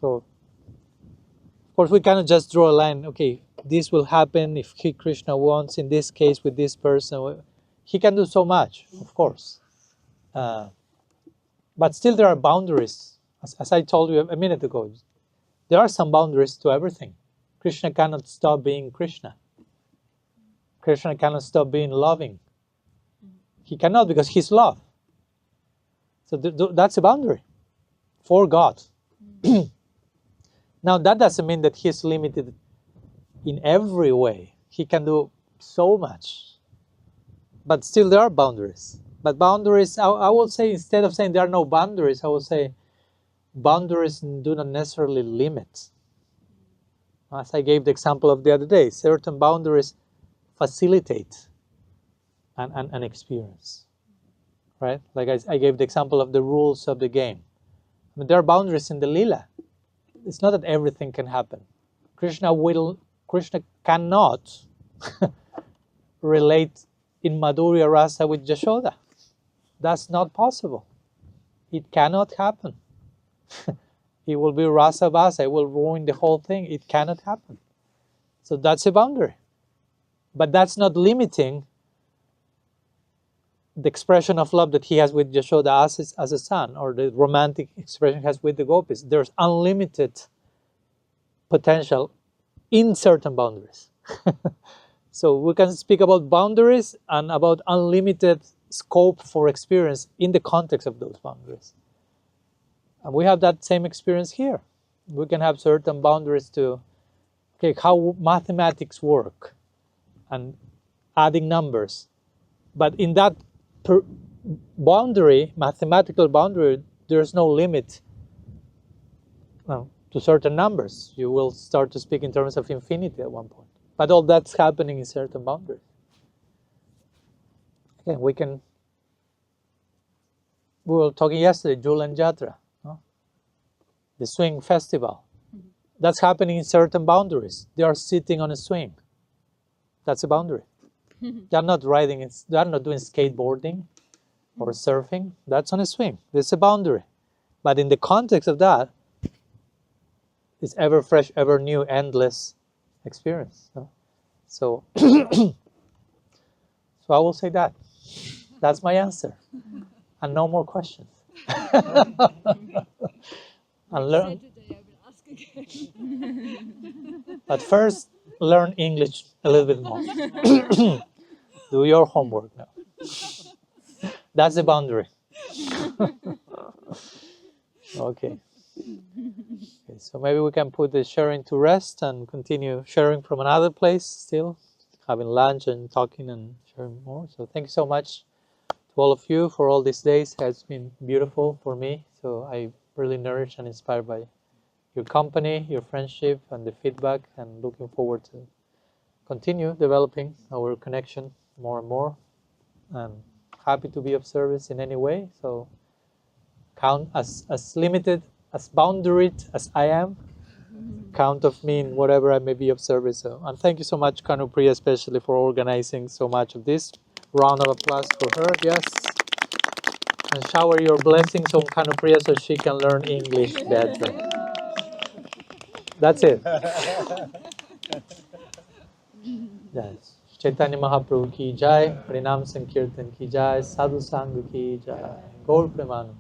So, of course, we cannot just draw a line, okay, this will happen if Krishna wants, in this case with this person. He can do so much, of course. But still there are boundaries. As I told you a minute ago, there are some boundaries to everything. Krishna cannot stop being Krishna. Krishna cannot stop being loving. He cannot, because he's love. So that's a boundary for God. Now that doesn't mean that he's limited in every way. He can do so much. But still there are boundaries. But boundaries, I will say, instead of saying there are no boundaries, I will say boundaries do not necessarily limit. As I gave the example of the other day, certain boundaries facilitate an experience. Right? Like I gave the example of the rules of the game. I mean, there are boundaries in the lila. It's not that everything can happen. Krishna cannot relate in Madhurya Rasa with Jashoda. That's not possible. It cannot happen. It will be Rasa Vasa. It will ruin the whole thing. It cannot happen. So that's a boundary. But that's not limiting the expression of love that he has with Yashoda as a son, or the romantic expression he has with the gopis. There's unlimited potential in certain boundaries. So we can speak about boundaries and about unlimited scope for experience in the context of those boundaries. And we have that same experience here. We can have certain boundaries to, okay, how mathematics work and adding numbers. But in that boundary, mathematical boundary, there's no limit to certain numbers. You will start to speak in terms of infinity at one point. But all that's happening in certain boundaries. Again, we were talking yesterday, Julan Jatra, the swing festival. Mm-hmm. That's happening in certain boundaries. They are sitting on a swing. That's a boundary. They are not riding, they are not doing skateboarding or surfing. That's on a swing. There's a boundary. But in the context of that, it's ever fresh, ever new, endless experience. So I will say that. That's my answer. And no more questions. And learn. Saturday I will ask again. But first, learn English a little bit more. Do your homework now. That's the boundary. Okay. So maybe we can put the sharing to rest and continue sharing from another place still, having lunch and talking and sharing more. So thank you so much to all of you for all these days. It has been beautiful for me. So I really nourished and inspired by your company, your friendship, and the feedback, and looking forward to continue developing our connection more and more. And happy to be of service in any way. So count as limited, as boundaried as I am. Count of me in whatever I may be of service. So, and thank you so much, Kanupriya, especially for organizing so much of this. Round of applause for her, yes. And shower your blessings on Kanupriya so she can learn English better. That's it. Yes. Chaitanya Mahaprabhu ki jai, Pranam Sankirtan ki jai, Sadhu Sangha ki jai, Gaur Premanam.